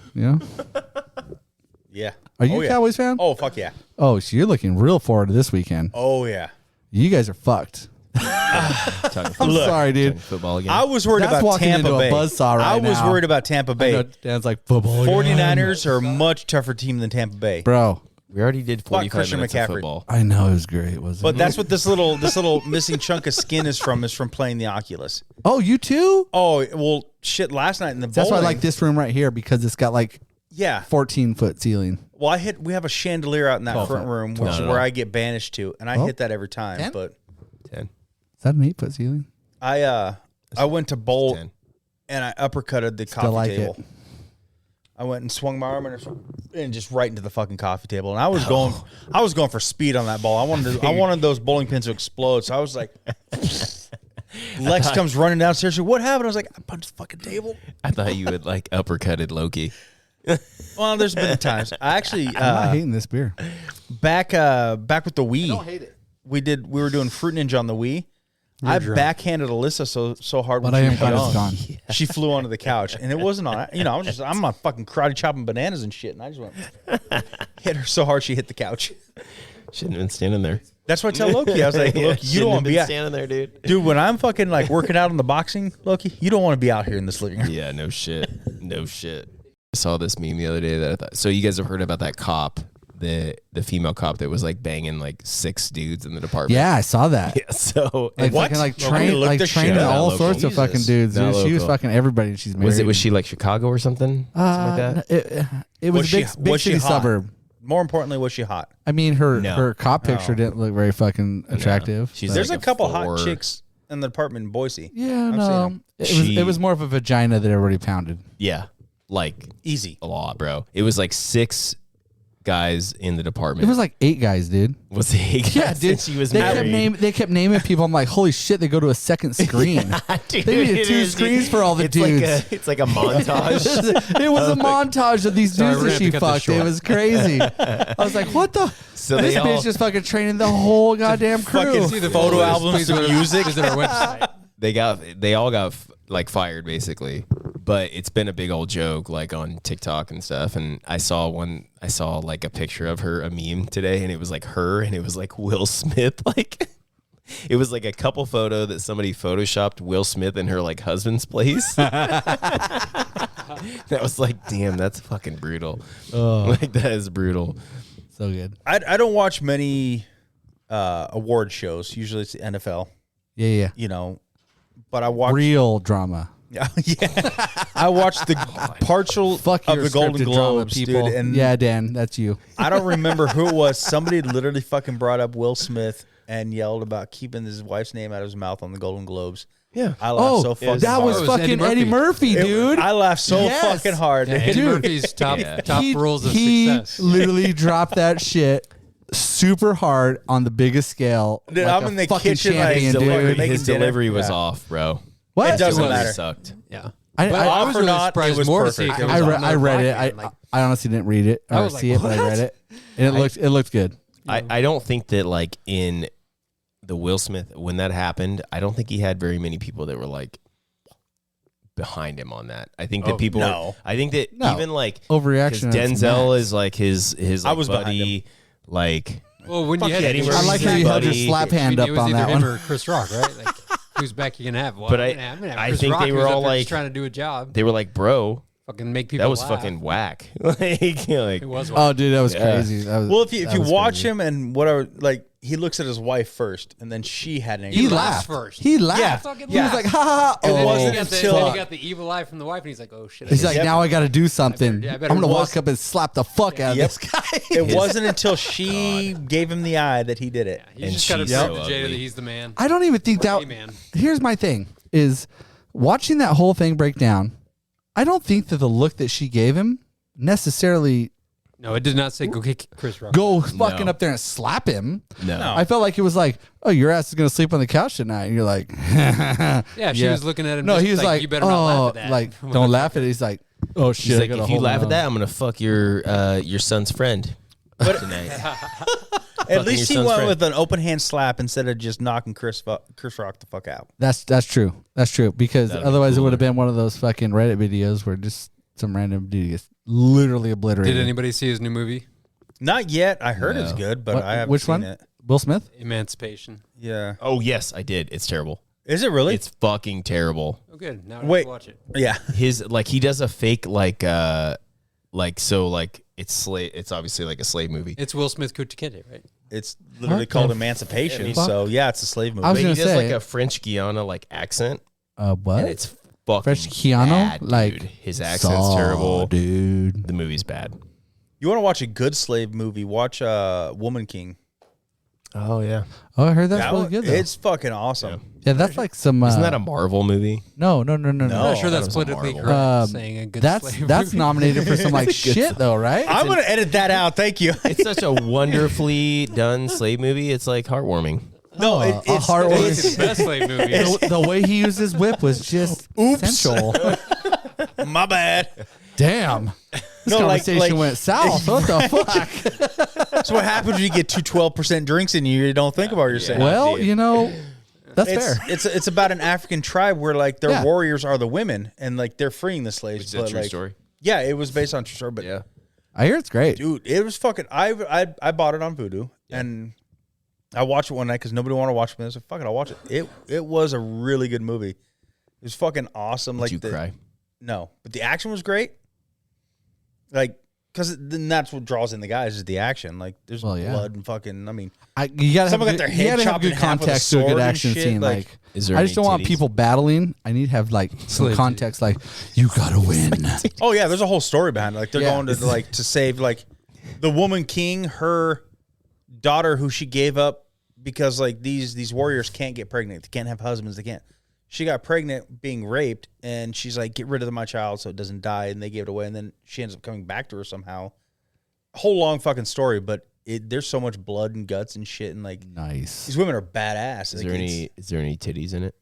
yeah. Are you a yeah. Cowboys fan? Oh fuck yeah. Oh, so you're looking real forward to this weekend. Oh yeah. You guys are fucked. I'm Look, sorry, dude. Football again. I was worried That's about walking Tampa into a Bay. buzzsaw right I was now. worried about Tampa I know Bay. Dan's like football. again. 49ers are a much tougher team than Tampa Bay. Bro. we already did 45 Christian minutes McCaffrey. of football. I know it was great, wasn't But it? that's what this little missing chunk of skin is from playing the Oculus. Oh, you too? Oh well, shit! Last night in the That's why I bowling- like this room right here because it's got like Yeah. 14-foot ceiling. Well, we have a chandelier out in that 12 front foot. room, which is where I get banished to, and I Oh. hit that every time. 10? But 10. Is that an 8-foot ceiling? I went to bowl 10. and I uppercutted the Still coffee like table. it. I went and swung my arm and just right into the fucking coffee table, and I was going for speed on that ball. I wanted those bowling pins to explode, so I was like. Lex comes running downstairs. What happened? I was like, I punched the fucking table. I thought you had like uppercutted Loki. Well, there's been times. I actually I'm not hating this beer. back with the Wii. hate it. We were doing Fruit Ninja on the Wii. I backhanded Alyssa so hard when But I she am was glad young. it's gone. She flew onto the couch, and it wasn't on. I'm not fucking karate chopping bananas and shit, and I just went hit her so hard she hit the couch. Shouldn't have been standing there. That's what I tell Loki. I was like, look, you don't want to be out, standing there, dude. dude. When I'm fucking like working out on the boxing, Loki, you don't want to be out here in this living room. Yeah, no shit. No shit. I saw this meme the other day that I thought. So you guys have heard about that cop, the female cop that was like banging like 6 dudes in the department. Yeah, I saw that. Yeah. So Like What? fucking like Well, we looked this shit training up. all Not sorts local. of fucking Jesus. dudes. Not Dude. She was local. fucking everybody. She's married. was she like Chicago or something? Something like that. It was a big she city hot? suburb. More importantly, was she hot? I mean, her No. cop picture didn't look very fucking attractive. She's but- There's like a couple 4. hot chicks in the apartment in Boise. yeah, I've no, seen it was more of a vagina that everybody pounded. Yeah, like Easy. a lot, bro. It was like 6 guys in the department. It was like 8 guys, dude. Was it? Yeah, dude. She was they kept married. they kept naming people. I'm like, holy shit! They go to a second screen. Dude, They needed it 2 is, screens dude. for all the it's dudes. It's like a montage. It was a montage of these Sorry, dudes we're that gonna she have to cut this fucked. It short. was crazy. I was like, what the? So This they bitch all- just fucking training the whole goddamn crew. Fucking See the photo photos, albums please to go to- music. Visit our website. they all got like fired basically, but it's been a big old joke like on TikTok and stuff. And I saw like a picture of her, a meme today, and it was like her, and it was like Will Smith, like it was like a couple photo that somebody photoshopped Will Smith in her like husband's place. That was like, damn, that's fucking brutal. Like that is brutal. So good. I don't watch many award shows. Usually it's the NFL, Yeah. you know, but I watch. Real drama. Yeah, I watched the partial Fuck of your the Golden scripted drama, Globes, people. dude. And yeah, Dan, that's you. I don't remember who it was. Somebody literally fucking brought up Will Smith and yelled about keeping his wife's name out of his mouth on the Golden Globes. Yeah. I laughed so Oh, fucking that hard. was It was Eddie fucking Eddie Murphy, dude. I laughed so Yes. fucking hard. Yeah, Eddie Dude. Murphy's top Yeah. top rules of he success. literally dropped that shit super hard on the biggest scale. Dude, like I'm a in the fucking kitchen, like, champion, the dude. delivery- making His dinner. delivery was Yeah. off, bro. What? It doesn't It really matter. sucked. Yeah. I, But I, I was or really not, surprised it was more perfect. to see it I, was re- on the I read black it. man, I like, I honestly didn't read it I or was see like, it, but I read it, and it looked good. I don't think that like in the Will Smith when that happened, I don't think he had very many people that were like behind him on that. I think that people. no. I think that No. even like Overreaction. because at its Denzel max. is like his I like, was behind buddy, like well, when Fuck you had yeah, Eddie it, Murphy's I like how you held your buddy. slap hand up it was on either that him one. or Chris Rock, right? Like, who's back you gonna have? Well, But I'm gonna have I Chris think Rock, they were who's up all there just like- trying to do a job, they were like, bro, fucking make people. that was laugh. fucking whack. like It was. Oh, dude, that was Yeah. crazy. That was, Well, if you that was watch crazy. him and whatever, like he looks at his wife first, and then she had an. he laughs laughed first. He laughed. Fucking He was laughed. like, ha ha ha. It Oh, wasn't then until- he got the evil eye from the wife, and he's like, "Oh shit!" I He's guess- like, Yep. now I got to do something. I I'm better gonna was- walk up and slap the fuck out of Yep. this guy. It wasn't until she gave him the eye that he did it. You And just gotta she's prove so to Jada ugly. that he's the man. I don't even think that. Hey, man. Here's my thing: is watching that whole thing break down. I don't think that the look that she gave him necessarily No, it did not say go kick Chris Rock. go fucking No. up there and slap him. no. I felt like it was like, oh, your ass is gonna sleep on the couch tonight. And you're like, Yeah, she was looking at him. No, just he was like, "You better not laugh oh, at that." like don't laugh at it. He's like, oh shit. He's I like, gotta if you hold laugh my at that, own. I'm gonna fuck your son's friend tonight. At least he your son's went friend. with an open hand slap instead of just knocking Chris Rock the fuck out. That's true. That's true because That'd be otherwise it would cooler. have been one of those fucking Reddit videos where just some random dude gets literally obliterated. Did anybody see his new movie, Not yet. I heard it's No. good, but What- I haven't which seen one? it. Will Smith? Emancipation? Yeah. Oh yes, I did. It's terrible. Is it really? It's fucking terrible. Oh, good. Now I Wait. have to watch it. yeah. His like he does a fake like so like it's slave. It's obviously like a slave movie. It's Will Smith Kuchikente, right? It's literally What called the Emancipation. fuck? So yeah, it's a slave movie. I was But he gonna does say- like a French Guiana like accent, What? and it's fucking Fresh Keanu? bad, Like, dude. His accent's Saw, terrible. dude. The movie's bad. You want to watch a good slave movie? Watch Woman King. Oh yeah, Oh, I heard that's That really one- good though. It's fucking awesome. Yeah, that's like some. isn't that a Marvel movie? No. I'm not sure that that's was a politically Marvel. correct. Saying a good That's slave movie. nominated for some like shit though, right? I'm gonna edit that out. Thank you. It's such a wonderfully done slave movie. It's like heartwarming. No, a it's hard one. It's the best slave movie. The way he used his whip was just essential. my bad. Damn. This No, like- conversation like- went south. What the fuck? That's what happens when you get two 12% drinks in you. You don't think about what you're saying. Well, you know, that's it's, fair. it's about an African tribe where like their Yeah. warriors are the women and like they're freeing the slaves. Is that a but, true like, story? Yeah, it was based on true story. But Yeah. I hear it's great. dude, it was fucking. I bought it on Vudu and I watched it one night because nobody wanted to watch it. And I said, "Fuck it, I'll watch it." It was a really good movie. It was fucking awesome. Did you cry? No, but the action was great. Like, because then that's what draws in the guys is the action. Like, there's Well, yeah. blood and fucking. I mean, You gotta Someone have got good, their you head gotta have chopped good in half with a context to a sword good and action shit, scene. like- Like, Is there I just any don't want titties? people battling. I need to have like some Slave context. Like, you gotta win. oh yeah, there's a whole story behind it. Like they're Yeah. going to like to save like the woman king, her daughter who she gave up because like these warriors can't get pregnant. They can't have husbands. They can't. She got pregnant being raped, and she's like, "Get rid of my child so it doesn't die." And they gave it away, and then she ends up coming back to her somehow. A whole long fucking story, but there's so much blood and guts and shit, and like Nice. these women are badass. Is Like, there any titties in it?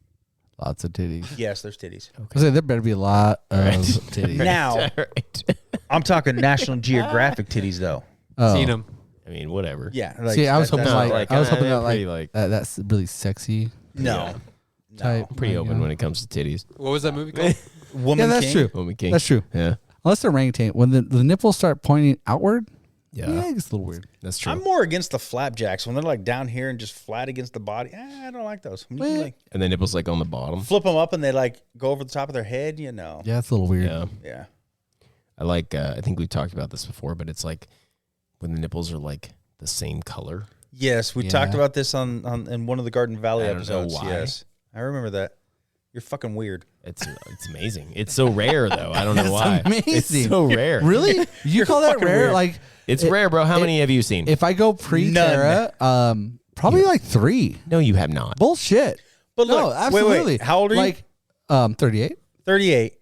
Lots of titties. yes, there's titties. I was like, there better be a lot of titties. Now Right. I'm talking National Geographic titties though. Oh. Seen him. I mean, whatever. Yeah, like, See, I was hoping that's like, not I was right. hoping that Pretty, like, like- that's really sexy no. type. I'm pretty like, open when it comes to titties. What was that movie called? Woman Yeah, that's King. true. Woman King. That's true. Yeah. Unless they're orangutan, when the nipples start pointing outward, Yeah. yeah, it's a little weird. That's true. I'm more against the flapjacks when they're like down here and just flat against the body. I don't like those. When you can, Well, like and the nipples like on the bottom. flip them up and they like go over the top of their head. You know. Yeah, it's a little weird. Yeah. Yeah. I like. I think we've talked about this before, but it's like when the nipples are like the same color. Yes, we Yeah. talked about this on in one of the Garden Valley I don't know episodes. why. Yes, I remember that. You're fucking weird. It's amazing. It's so rare though. I don't know why. amazing. It's so rare. Really? You call that fucking rare? weird. Like, It's rare, bro. How many have you seen? if I go pre-Terra, probably like 3. No, you have not. Bullshit. But look, No, absolutely. Wait. How old are you? Like, 38. 38.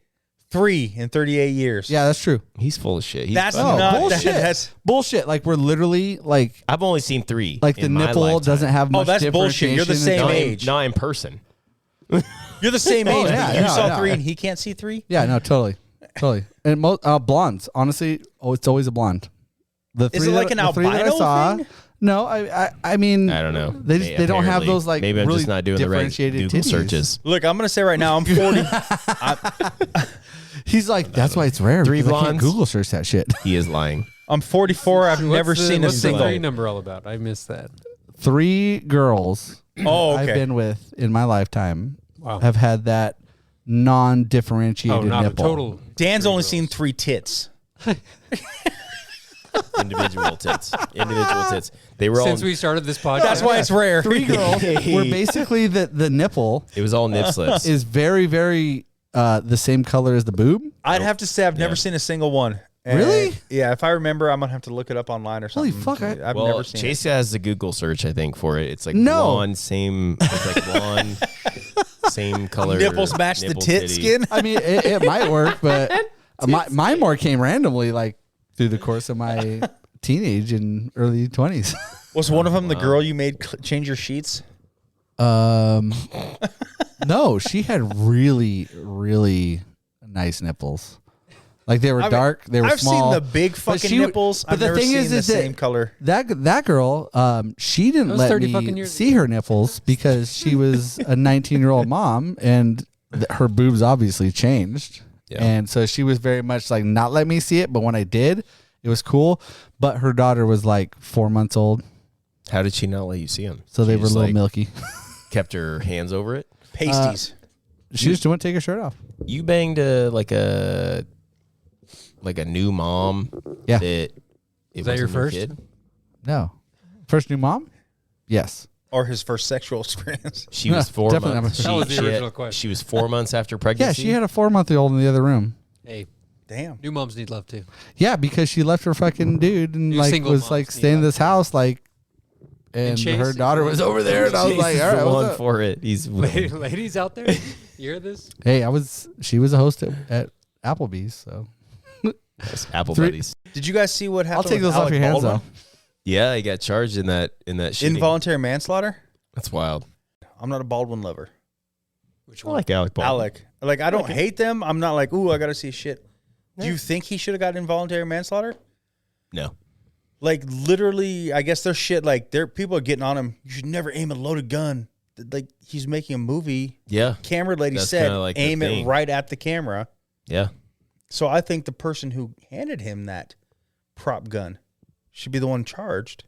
3 in 38 years. Yeah, that's true. He's full of shit. He's That's fucking- not bullshit. That's Bullshit. Like we're literally like I've only seen 3. the in my nipple lifetime. doesn't have much that's bullshit. You're the differentiation. same Not age. not in person. You're the same age. yeah, but you yeah, saw yeah. 3 and he can't see 3. Yeah, no, totally. And most blondes, honestly, it's always a blonde. The Is three it like that- an the three that I albino saw, thing? No, I mean, I don't know. They don't have those like maybe I'm really just not doing the right differentiated Google titties. searches. Look, I'm gonna say right now, I'm 40. He's like, that's why it's rare. 3 because I can't blondes? Google search that shit. He is lying. I'm 44. I've never seen a what's the single. 3 number all about? I missed that. 3 girls Oh, okay. I've been with in my lifetime Wow. have had that non-differentiated Oh, not nipple. a total. Dan's 3 only girls. seen 3 tits. Individual tits. Individual tits. They were all. Since we started this podcast. That's why it's rare. 3 girls where basically the nipple It was all nip slips. is very, very the same color as the boob. I'd have to say I've never Yeah. seen a single one. And Really? Yeah. If I remember, I'm gonna have to look it up online or Holy something. fuck, I've well, never seen Chase it. has the Google search, I think, for it. It's like No. blonde, same. It's like blonde, same color. Nipples match the nipple tit titty. skin. I mean, it might work, but mine more came randomly, like through the course of my teenage and early 20s. Was one of them the girl you made change your sheets? No, she had really, really nice nipples. Like they were dark, they were I've small. seen the big but fucking she- nipples. but I've the never thing seen is the that same color. That girl, she didn't That was let 30 fucking me years see her nipples because she was a 19-year-old mom and her boobs obviously changed. Yeah. And so she was very much like not let me see it, but when I did, it was cool. But her daughter was like 4 months old, How did she not let you see him? so She they were a just, little like, milky. Kept her hands over it. Pasties. She just wouldn't take her shirt off. You banged like a new mom. Yeah. That it Is that your wasn't first? kid? No. First new mom? Yes. Or his first sexual experience. She was 4 Definitely months. not my first. That was the She had- original question. She was 4 months after Yeah, pregnancy. she had a 4-month-old in the other room. Hey, Damn. new moms need love too. Yeah, because she left her fucking dude and You like single was moms like need staying in love. this house like, and Chase her is daughter was over there, and I was He's like, all right, full what's on up? for it. He's Ladies out there, you hear this? Hey, she was a host at Applebee's, so Apple Three- buddies. Did you guys see what I'll happened? take with those off Alec your hands Baldwin? though. Yeah, he got charged in that shooting. Involuntary manslaughter. That's wild. I'm not a Baldwin lover. Which I one? like Alec Baldwin. Alec, like I don't hate them. I'm not like, ooh, I gotta see shit. Do you think he should have got involuntary manslaughter? No. Like literally, I guess there's shit like people are getting on him. You should never aim a loaded gun. Like he's making a movie. Yeah. Camera lady That's said, kinda like the aim it thing. right at the camera. Yeah. So I think the person who handed him that prop gun should be the one charged.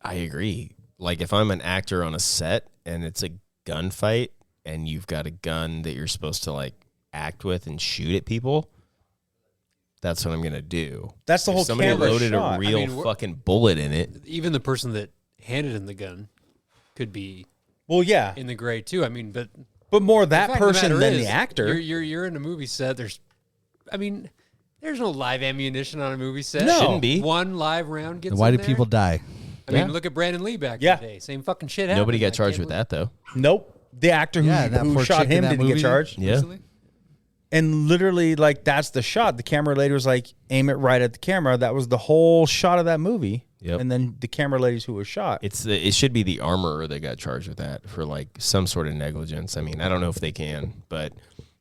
I agree. Like if I'm an actor on a set and it's a gunfight and you've got a gun that you're supposed to like act with and shoot at people, that's what I'm gonna do. That's the If whole somebody camera loaded shot. a real I mean, fucking bullet in it. Even the person that handed him the gun could be Well, yeah, in the gray too. I mean, but but more the that fact of the person matter than is, the actor. You're in a movie set. There's no live ammunition on a movie set. No. Shouldn't be. One live round gets. Why in did there. people die? I mean, Yeah. look at Brandon Lee back Yeah. in the day. Same fucking shit happened. Nobody I got can't charged with believe- that though. Nope. The actor Yeah, that who poor shot chick in him that didn't movie. get charged. Yeah. Recently? And literally, like, that's the shot. The camera lady was like, aim it right at the camera. That was the whole shot of that movie. Yep. And then the camera ladies who was shot. It should be the armorer that got charged with that for like some sort of negligence. I mean, I don't know if they can, but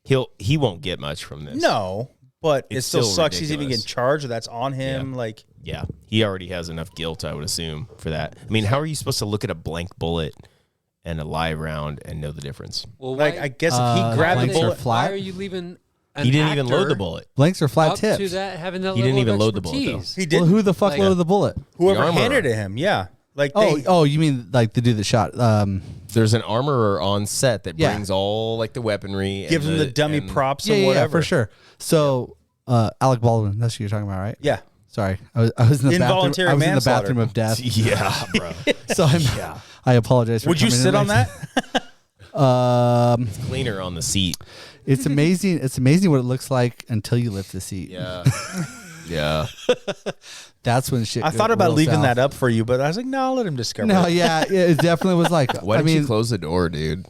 he won't get much from this. No, but it It's still still sucks. He's even ridiculous. getting charged. That's on him. Yeah. Like, Yeah, he already has enough guilt, I would assume, for that. I mean, how are you supposed to look at a blank bullet and a live round and know the difference? Well, like why, I guess if he grabbed the blanks are bullet, flat. why are you leaving? An He didn't even actor load the bullet. Blanks are flat up tips. to that having that He level didn't even of load the bullet, though. expertise. he did. Well, who the fuck Like- loaded the bullet? Whoever The armorer. handed it him, yeah. Like, Oh, you mean like the dude that shot? There's an armorer on set that Yeah. brings all like the weaponry, and gives him the dummy and- props Yeah, and yeah, whatever. for sure. So, Alec Baldwin, that's who you're talking about, right? Yeah. Sorry, I was in the Involuntary bathroom. I was in the manslaughter. bathroom of death. Yeah, bro. So I apologize. For Would you coming in sit on like- that? Cleaner on the seat. It's amazing. It's amazing what it looks like until you lift the seat. Yeah, yeah. That's when shit. I goes thought about real leaving south. that up for you, but I was like, no, I'll let him discover No, it. yeah, it definitely was like. Why I did mean, you close the door, dude?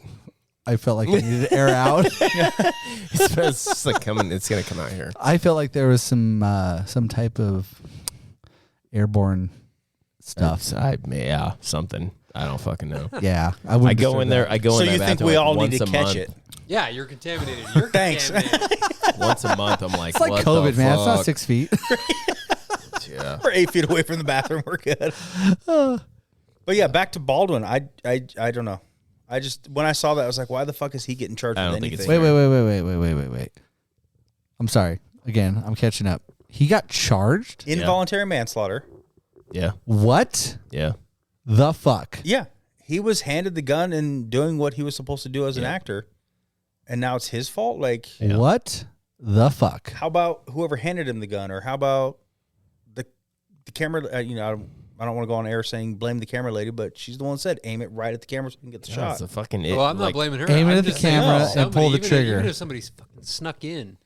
I felt like it needed to air out. It's just like coming. It's gonna come out here. I felt like there was some type of airborne stuff. Yeah, something. I don't fucking know. Yeah, I go in there. That. I go So in there. you think we all need to catch it? Yeah, you're contaminated. You're Thanks. contaminated. Once a month. I'm like, It's like what COVID, the man. It's not fuck? 6 feet. Yeah. We're 8 feet away from the bathroom. We're good. But yeah, back to Baldwin. I don't know. I just when I saw that, I was like, why the fuck is he getting charged I with don't think anything? it's Wait. I'm sorry. Again, I'm catching up. He got charged? Involuntary manslaughter. Yeah. What Yeah. the fuck? Yeah. He was handed the gun and doing what he was supposed to do as an actor. And now it's his fault? Like, Yeah. What the fuck? how about whoever handed him the gun? Or how about the camera? I don't want to go on air saying blame the camera lady, but she's the one that said aim it right at the camera so you can get the shot. It's a fucking. Well, I'm not blaming her. aim it I'm at the just saying camera that and pull the even trigger. Even if somebody's fucking snuck in.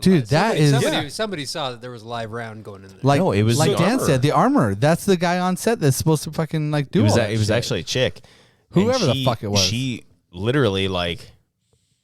Dude, that is- Somebody saw that there was a live round going in there. Like, No, it was like the Dan armor. said, the armor. That's the guy on set that's supposed to fucking like do It was. all that It was shit. actually a chick. Whoever And the fuck it was. She literally like.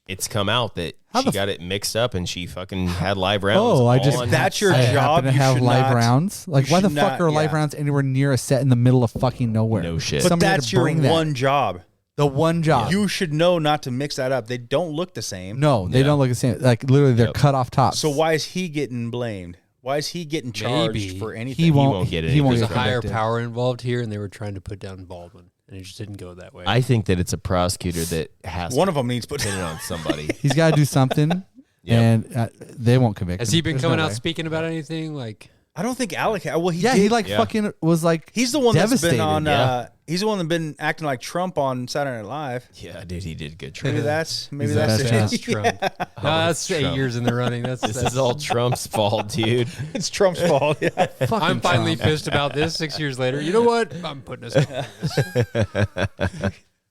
It's come out that How she the got it mixed up and she fucking had live rounds. Oh, I all just on- That's your I job. happen to You have should live not- rounds. Like, you why the should fuck not- are live yeah. rounds anywhere near a set in the middle of fucking nowhere? No shit. But Somebody had that's to your bring that. one job. The one job. You should know not to mix that up. They don't look the same. No, they Yeah. don't look the same. Like literally, they're Yep. cut off tops. So why is he getting blamed? Why is he getting charged Maybe. for anything? he won't, won't get He won't There's get a higher convicted. power involved here, and they were trying to put down Baldwin, and it just didn't go that way. I think that it's a prosecutor that has One to of them needs put put it on somebody. He's got to do something, Yep. and they won't convict Has him. he been There's coming no out way. speaking about anything? Like, I don't think Alec. Well, he Yeah, did. he like Yeah. fucking was like. He's the one that's devastated. been on. Yeah. He's the one that's been acting like Trump on Saturday Night Live. Yeah, dude, he did good. Maybe Trump. that's He's the best it. Trump. that's Trump. No, that's 8 Trump. years in the running. That's This is all Trump's fault, dude. It's Trump's fault. Yeah. Fucking I'm finally Trump. pissed about this 6 years later. You know what? I'm putting us on this.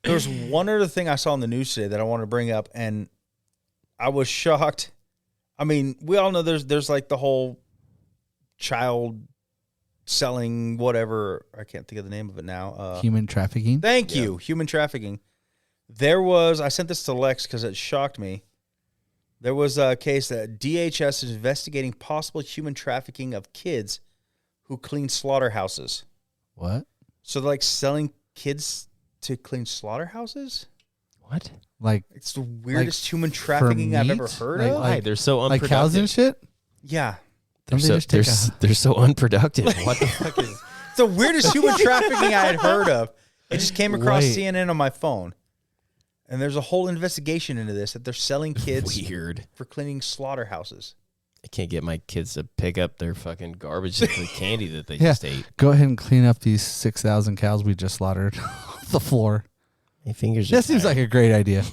There's one other thing I saw in the news today that I want to bring up, and I was shocked. I mean, we all know there's like the whole child selling whatever. I can't think of the name of it now. Human trafficking. Thank you. Human trafficking. I sent this to Lex because it shocked me. There was a case that DHS is investigating possible human trafficking of kids who clean slaughterhouses. What? So they're like selling kids to clean slaughterhouses? What? Like It's the weirdest Like human for trafficking I've ever meat? heard Like- of. Why? They're so like unproductive. cows and shit? Yeah. Don't they So, just take a, they're so unproductive. What the fuck is? It's the weirdest human trafficking I had heard of. It just came across Wait. CNN on my phone. And there's a whole investigation into this that they're selling kids Weird. for cleaning slaughterhouses. I can't get my kids to pick up their fucking garbage, the candy that they Yeah. just ate. Go ahead and clean up these 6,000 cows we just slaughtered off the floor. My fingers. Are That seems like a great idea.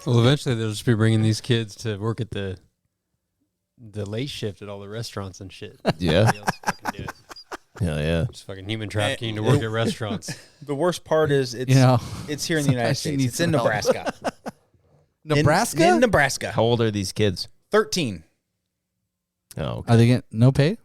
Well, eventually they'll just be bringing these kids to work at the late shift at all the restaurants and shit. Yeah. Nobody else fucking do it. Hell yeah. Just fucking human trafficking to work at restaurants. The worst part is it's You know, it's here in the United sometimes you States. need It's in some help. Nebraska. Nebraska? In Nebraska. How old are these kids? 13. Oh, okay. Are they getting no pay?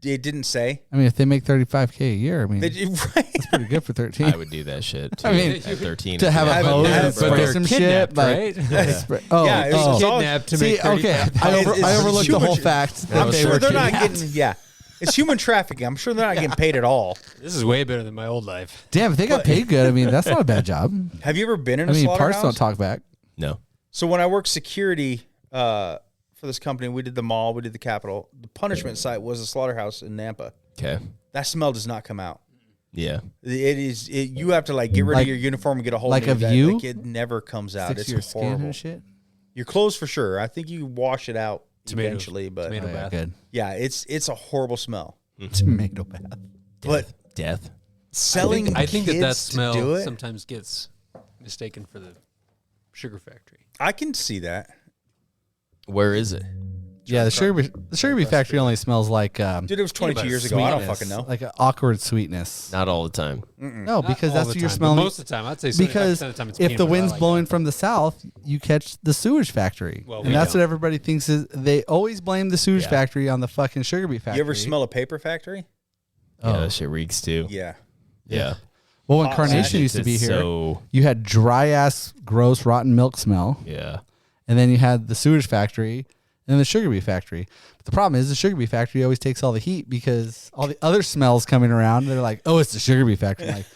It didn't say. I mean, if they make $35K a year, I mean, They, that's right. pretty good for 13. I would do that shit. Too I mean, at 13. to have a Have it- hose have and it- spray they're some kidnapped, shit, like, right? spray- oh, Yeah, it was oh. all- Kidnapped to See, make okay, I, It's I overlooked the human whole tra- fact. I'm that they sure were they're not kidnapped. getting, yeah. It's human trafficking. I'm sure they're not getting paid at all. This is way better than my old life. Damn, if they got paid good, I mean, that's not a bad job. Have you ever been in I a mean, slaughterhouse? parts don't talk back. No. So when I worked security for this company, we did the mall, we did the Capitol. The punishment site was a slaughterhouse in Nampa. Okay. That smell does not come out. Yeah. You have to like get rid Like- of your uniform and get a whole like new of that- you? Like it never comes out. Sticks It's to your skin horrible. and shit. Your clothes for sure. I think you wash it out Tomato- eventually, but tomato Oh, yeah, bath. good. yeah, it's a horrible smell. Tomato bath. But Death. selling I think kids that to smell do it, sometimes gets mistaken for the sugar factory. I can see that. Where is it? Yeah, the sugar bee factory only smells like Dude, it was 22 about years ago. I don't sweetness, fucking know. like an awkward sweetness. Not all the time. No, Not because all that's the what you're time, but smelling. most of the time, I'd say 75% Because of the time it's if peanut the butter. wind's I like blowing that. from the south, you catch the sewage factory, Well, and we that's don't. what everybody thinks is. They always blame the sewage Yeah. factory on the fucking sugar bee factory. You ever smell a paper factory? Oh. Yeah, that shit reeks too. Yeah. Yeah. Well, when hot Carnation sauce. used to be It's here, so you had dry ass, gross, rotten milk smell, yeah. and then you had the sewage factory, and then the sugar beet factory. But the problem is the sugar beet factory always takes all the heat because all the other smells coming around. They're like, "Oh, it's the sugar beet factory." I'm like,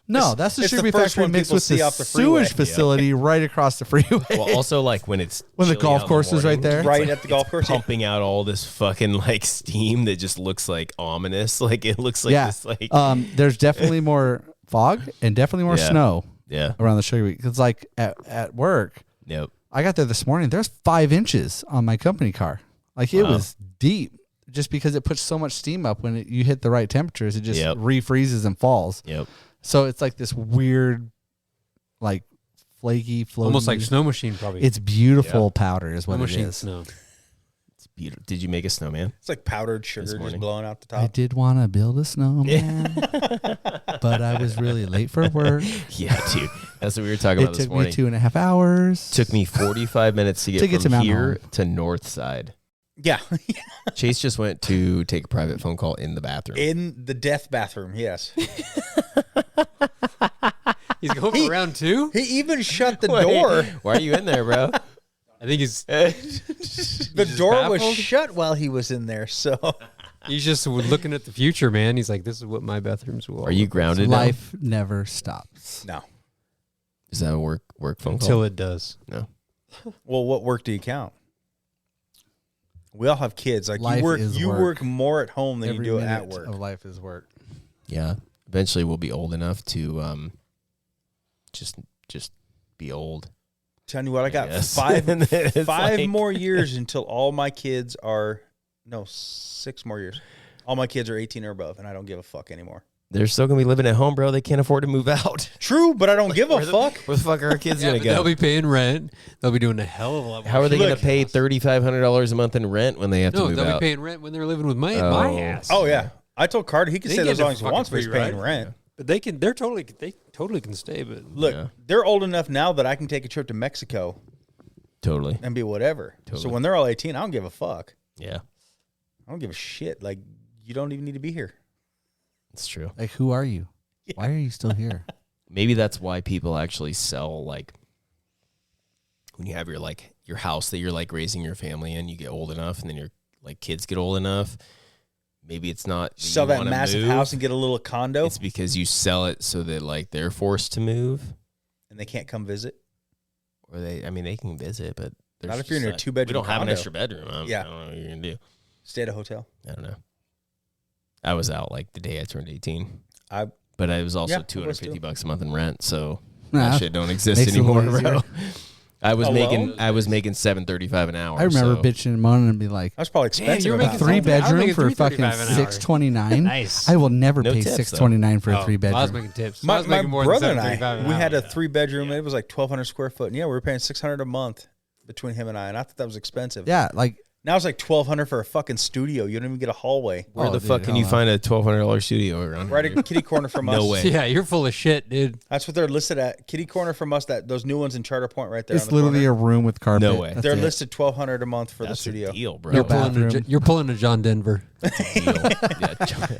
no, that's the it's sugar the beet first factory one mixed people with see the off the freeway. sewage facility right across the freeway. Well, also like when it's When the chilly golf out in course is right morning, there. it's Right like- at the golf it's course, yeah. pumping out all this fucking like steam that just looks like ominous. Like it looks like Yeah. this like There's definitely more fog and definitely more Yeah. snow yeah. around the sugar beet. Because like at work, Yep. I got there this morning. There's 5 inches on my company car. Like it Wow. was deep, just because it puts so much steam up when you hit the right temperatures. It just Yep. refreezes and falls. Yep. So it's like this weird, like flaky, floaty, Almost like snow machine, probably. It's beautiful Yeah. powder, is snow what it machine is. snow. It's beautiful. Did you make a snowman? It's like powdered sugar just morning. blowing out the I top. did want to build a snowman, but I was really late for work. Yeah, dude. That's what we were talking It about this took morning. me 2.5 hours. Took me 45 minutes to get To get from to Mount here Holly. to North Side. Yeah. Chase just went to take a private phone call in the bathroom. In the death bathroom, yes. He's going for round 2? He even shut the Wait, door. Why are you in there, bro? I think he's The door was baffled? shut while he was in there, so just looking at the future, man. He's like, this is what my bathrooms will Are you grounded now? Life never stops. no. Is that a work phone until call? it does. No. Well, what work do you count? We all have kids. Like Life is you work. work more at home than Every you do minute at work. of life is work. Yeah. Eventually we'll be old enough to just be old. Telling you what, I got Yes. five It's like- more years until all my kids are 6 more years. All my kids are 18 or above, and I don't give a fuck anymore. They're still gonna be living at home, bro. They can't afford to move out. True, but I don't give a fuck. Where the fuck are our kids Yeah, gonna but go? they'll be paying rent. They'll be doing a hell of a lot more. How are they Look, gonna pay $3,500 a month in rent when they have to No, move they'll out? be paying rent when they're living with my Oh. ass. Oh yeah, I told Carter he can They stay get there as it long for as he fucking wants, but he's free, paying right? rent. But they totally can stay. But Look, Yeah. they're old enough now that I can take a trip to Mexico Totally. and be whatever. So Totally. when they're all 18, I don't give a fuck. Yeah, I don't give a shit. Like, you don't even need to be here. it's true. Like, who are you? Why are you still here? Maybe that's why people actually sell, like, when you have your house that you're like raising your family in, you get old enough, and then your like kids get old enough. Maybe it's not Sell you that wanna massive move. house and get a little condo, It's because you sell it so that like they're forced to move, and they can't come visit. or they can visit, but there's Not if you're in just a not- 2-bedroom We don't have an condo. extra bedroom. Yeah. I don't know what you're gonna do. Stay at a hotel. I don't know. I was out like the day I turned 18, I but I was also Yeah, I was too. $250 a month in rent, so Nah, that shit don't exist makes it a anymore, little bro. I was Alone? making $7.35 an hour. I remember so. bitching and moaning and be like, was probably expensive. you're about making that. 3 something. I was bedroom making for fucking $3.35 an hour. $629. Nice. I will never No pay tips, though. $629 for a Oh, 3 well, I was bedroom. making tips. So I My, was my making more brother than and $7.35 I, an we hour. had a 3-bedroom. It was like 1,200 square foot. And yeah, we were paying $600 a month between him and I thought that was expensive. Yeah, like Now it's like $1,200 for a fucking studio. You don't even get a hallway. Where Oh, the dude, fuck can hell you no. find a $1,200 studio around Right here? at kitty corner from us. No way. Yeah, you're full of shit, dude. That's what they're listed at. Kitty corner from us. That those new ones in Charter Point right there. it's on the literally corner. a room with carpet. No way. That's They're it. listed $1,200 a month for That's the studio. a deal, bro. No You're bathroom. pulling a John Denver. That's a deal.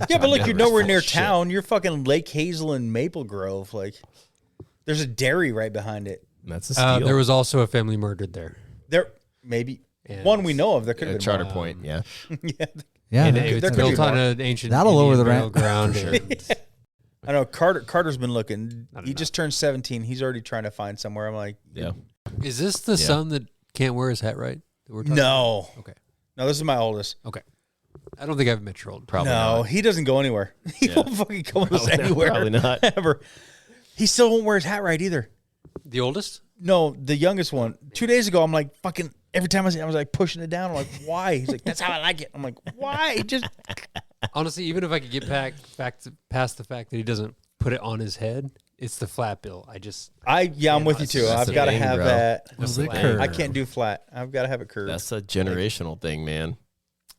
Yeah, but look, you're Denver's nowhere full near of shit. town. You're fucking Lake Hazel and Maple Grove. Like, there's a dairy right behind it. That's a steal. There was also a family murdered there. There, maybe And one we know of. There could a have been Charter more. Point, yeah. Yeah, Yeah, And that- it- It's could be built on more. an ancient That'll Indian lower the burial rent. ground. For and- I know. Carter's been looking. I don't He know. just turned 17. He's already trying to find somewhere. I'm like, Yeah. Is this the son that can't wear his hat right? That we're talking no, about? Okay. no. This is my oldest. Okay. I don't think I've met your old. Probably no, not. he doesn't go anywhere. He Yeah. won't fucking go with us Probably not, anywhere. probably not. Ever. He still won't wear his hat right either. The oldest? No, the youngest one. 2 days ago, I'm like fucking. Every time I see, I was like pushing it down. I'm like, why? He's like, that's how I like it. I'm like, why? Just Honestly, even if I could get past the fact that he doesn't put it on his head, it's the flat bill. I'm Yeah, with you that's- too. that's I've the got to thing, have bro. that. Was it flat. curved? I can't do flat. I've got to have it curved. That's a generational thing, man.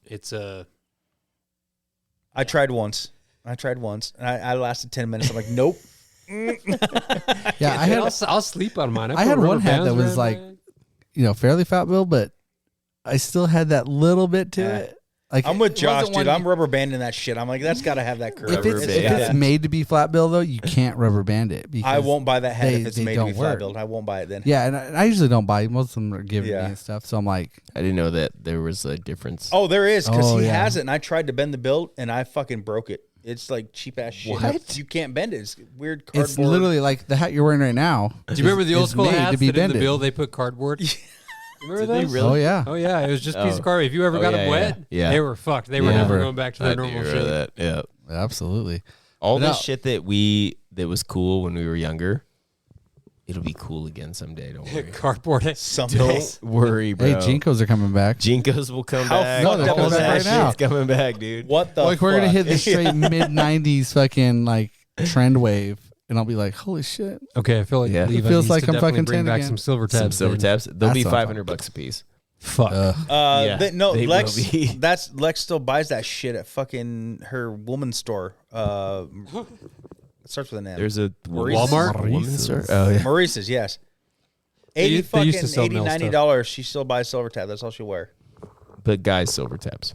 It's a. I tried once. And I lasted 10 minutes. I'm like, nope. yeah, I had I'll sleep on mine. I had put one rubber hat that bands was around like, mine. fairly fat bill, but I still had that little bit to Yeah. it. Like I'm with it Josh, wasn't dude. one I'm rubber banding that shit. I'm like, that's got to have that curve. If it's made to be flat bill though, you can't rubber band it. Because I won't buy that head if it's they made to be don't flat work. built. I won't buy it then. Yeah, and I usually don't buy. Most of them are giving me Yeah. and stuff. So I'm like, I didn't know that there was a difference. Oh, there is because Oh, he yeah. has it, and I tried to bend the build, and I fucking broke it. It's like cheap ass shit. What? You can't bend it. It's weird cardboard. it's literally like the hat you're wearing right now. Do you remember the old is school made hats to be that in the bended. bill they put cardboard? Remember Did they those? really? Oh yeah. Oh yeah, it was just a piece Oh. of cardboard. If you ever Oh, got yeah, them wet, yeah. they were fucked. They were Yeah. never going back to I their do normal remember shape. that. Yeah. Absolutely. All But this no. shit that was cool when we were younger, it'll be cool again someday. Don't worry. Cardboard. someday. Don't worry, bro. Hey, Jinkos are coming back. Jinkos will come How back. fucked No, they're up coming was back that right shit? now. It's coming back, dude. What the? Like we're gonna fuck? hit this straight mid '90s fucking like trend wave, and I'll be like, holy shit. Okay, I feel like Yeah. It Levi feels needs like to I'm definitely fucking bring 10 back again. some silver tabs. Some silver then. tabs. They'll be That sounds $500 a piece. Fuck. Yeah, No, they Lex. will be. That's Lex still buys that shit at fucking her woman's store. It starts with an M. There's a Walmart? woman's store? Oh yeah. Maurice's, yes. They 80 used fucking to sell male stuff. $90. She still buys silver tab. That's all she'll wear. But guys, silver tabs.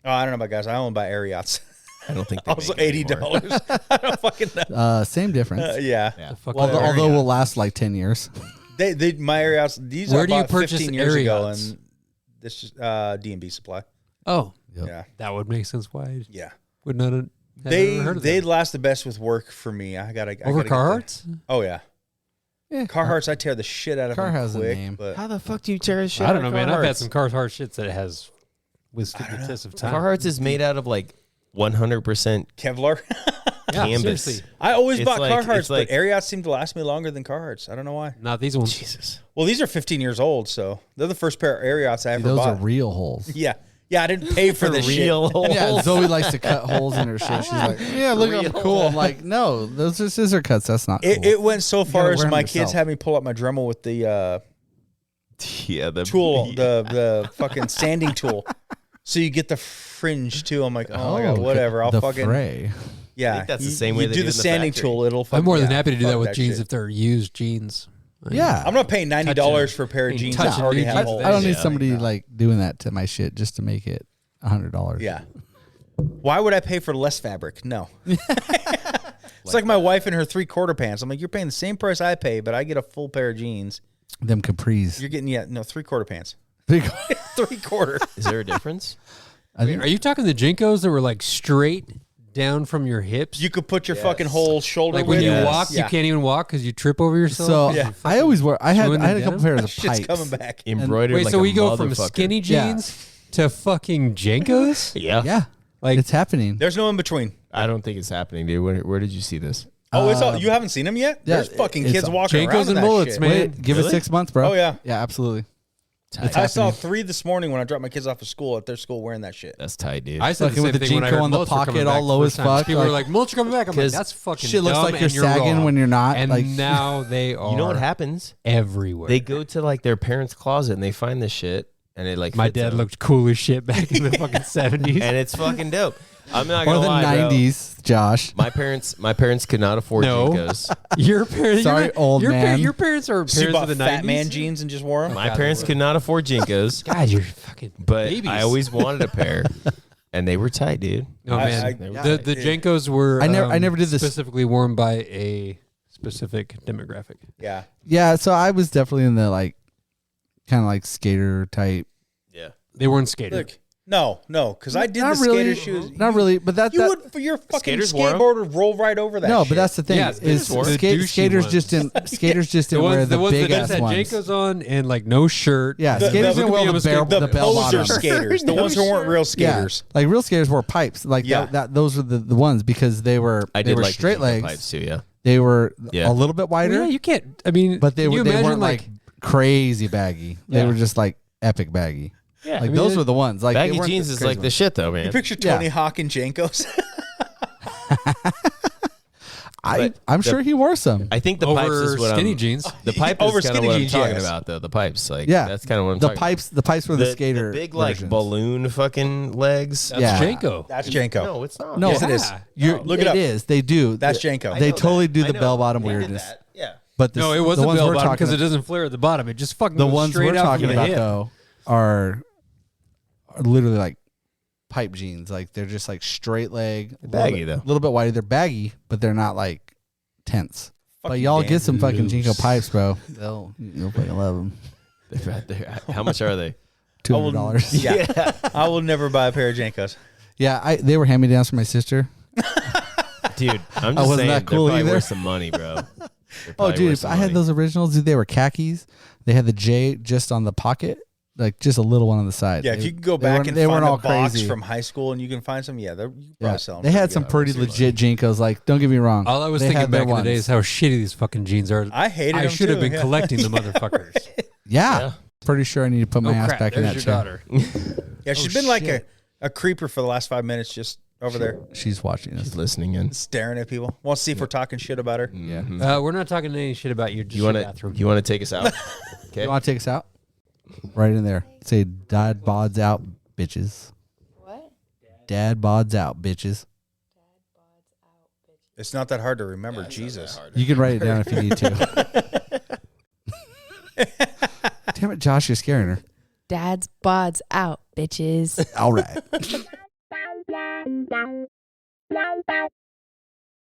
Oh, I don't know about guys. I only buy Ariats. I don't think they Also make it anymore. $80. I don't fucking know. Same difference. Yeah. Yeah. The fuck Although, are although Ariats? will last like 10 years. They my Ariats. These Where I do you bought purchase 15 years ago, Ariats? and this is D&B supply. Oh, Yep. Yeah, that would make sense. Why I yeah. would not have They ever heard of they them. last the best with work for me. I gotta Over get the- Carhartts? Oh yeah, Yeah. Carhartts. I tear the shit out of Car them has a quick. name. But How the fuck do you tear a shit? I don't out know, of man. I've had Carhartts? some Carhartt shits that has withstood the test of time. Carhartts is made out of like 100%. Kevlar. Yeah, canvas. seriously. I always It's bought like- Carhartts, it's like- but Ariats seem to last me longer than Carhartts. I don't know why. Not these ones. Jesus. Well, these are 15 years old, so they're the first pair of Ariats I ever Those bought. are real holes. Yeah, yeah. I didn't pay for this Real shit. Yeah, Zoe likes to cut holes in her shit. She's like, yeah, look, I'm cool. I'm like, no, those are scissor cuts. That's not cool. It went so far gotta as wear 'em my kids yourself. had me pull out my Dremel with the Yeah, the tool, the fucking sanding tool. So you get the fringe too. I'm like, oh my god, whatever. I'll the fucking fray. yeah. I think that's the You- same way you they do do the in the sanding factory. tool. It'll. I'm more than yeah, happy to do that fuck with jeans shit. if they're used jeans. Yeah. I'm not paying $90 for a pair of jeans that touching already new have jeans. holes. I don't need Yeah. somebody like doing that to my shit just to make it $100. Yeah. Why would I pay for less fabric? No. It's like my wife and her 3/4 pants. I'm like, you're paying the same price I pay, but I get a full pair of jeans. Them capris. You're getting 3/4 pants. I 3/4. Is there a difference? think Are you talking the Jinkos that were like straight down from your hips? You could put your fucking whole shoulder. Like when you width. walk, Yeah. you can't even walk because you trip over yourself. so. Yeah. I always wear. I had chewing a the couple denim? pairs of Shit's pipes. coming back. Embroidered Wait, like so a we go from motherfucker. skinny Yeah. jeans to fucking Jinkos? Yeah. Yeah, Like it's happening. There's no in between. I don't think it's happening, dude. Where did you see this? Oh, it's all. You haven't seen them yet? yeah, There's fucking it's kids walking Jenkos around in and that mullets, shit. man. Wait, give it Really? 6 months, bro. Oh, yeah. Yeah, absolutely. It's I saw happening. 3 this morning when I dropped my kids off of school at their school wearing that shit. That's tight, dude. I said the Fucking same with the thing when I Jinko heard on the mullets were pocket coming back all low the as first time. fuck, People were like- like, "Mulch are coming back." I'm like, 'Cause "That's fucking shit looks dumb like you're and sagging wrong." when you're not. And like now they are. You know what happens? Everywhere. They go to like their parents' closet and they find this shit, and it like My fits dad them. looked cool as shit back in the fucking 70s. and it's fucking dope. I'm not or gonna the lie, bro. 90s, Josh. My parents could not afford No. Jinkos. Your parents, Sorry, old man. Your parents are So you parents bought of the fat 90s. man jeans and just wore them? My God, parents they could not afford Jinkos, God, you're fucking but babies. I always wanted a pair, and they were tight, dude. No man, I- the Jenkos were. I never did this- specifically worn by a specific demographic. Yeah. Yeah, so I was definitely in the like kind of like skater type. Yeah. They weren't skaters. Look. No, because I did Not the really, skater shoes. Not really, but that You would, for your fucking Skaters wore 'em. skateboarder, roll right over that no, shit. but that's the thing. Yeah, is skaters wore the douchey skaters ones. just didn't skaters just The didn't wear ones, the, the ones big that ass just had ones. Jenkos on and like no shirt. Yeah, The- skaters the- didn't wear look the, at me, I'm a the bell poser bottom. skaters. The ones who weren't real skaters. Yeah, like real skaters wore pipes. Like Yeah. that those were the ones because they were I they did were like straight the Jinko legs. pipes too. Yeah. They were Yeah. a little bit wider, Yeah, you can't. I mean, but they can were you they imagine, weren't like crazy baggy. They Yeah. were just like epic baggy. Yeah. Like I mean, those were the ones. Like they Baggy weren't jeans the is crazy like the ones. shit, though, man. You picture Yeah. Tony Hawk and Jankos? I'm the- sure he wore some. I think the pipes over is what skinny I'm. jeans. The pipe Over is kind of skinny what I'm jeans, talking yes. about, though. The pipes, like Yeah, that's kind of what I'm the talking pipes. The pipes were the skater. the big like versions. balloon fucking legs. That's Yeah. Janko. That's Janko. No, it's not. No, Yes, it is. Yeah. You're, Look it up. It is. They do. That's They- Janko. They I know totally that. do I the know. bell bottom They did weirdness. that. Yeah. But No, it wasn't the ones bell we're bottom talking because it about- doesn't flare at the bottom. It just fucking the goes ones straight we're out talking from the about hip. though are literally like pipe jeans. Like they're just like straight leg, Baggy, though. a little bit wider. They're baggy, but they're not like tense. Fuck But you, y'all Dan. get some fucking Loose. Jinko pipes, bro. You'll fucking love them. How much are they? $200. Yeah. I will never buy a pair of Jankos. Yeah, they were hand me downs from my sister. Dude, I'm I just wasn't saying that cool they're probably either. worth some money, bro. They're Oh, probably dude, worth if some I had money. those originals, dude, they were khakis. They had the J just on the pocket, like just a little one on the side. Yeah, if They- you can go they back weren't- and they find weren't a all box crazy. from high school and you can find some, you probably Yeah. sell them. They had some pretty legit Jinkos. Like, don't get me wrong. All I was They thinking had their back in the day ones. is how shitty these fucking jeans are. I hated them I should have too, been yeah. collecting the motherfuckers. Yeah. Pretty sure I need to put my Oh ass crap! back in There's that your chair. daughter. Yeah, she's Oh, been like shit. a creeper for the last 5 minutes, just over there She's watching us. Just listening in. staring at people. Wants to see if we're talking shit about her. Yeah. We're not talking any shit about your, You want bathroom. to take us out? Okay. You want to take us out? Right in there. Say, Dad bods out, bitches. What? Dad bods out, bitches. It's not that hard to remember. Jesus. You can write it down if you need to. Damn it, Josh, you're scaring her. Dad's bods out, bitches. All right.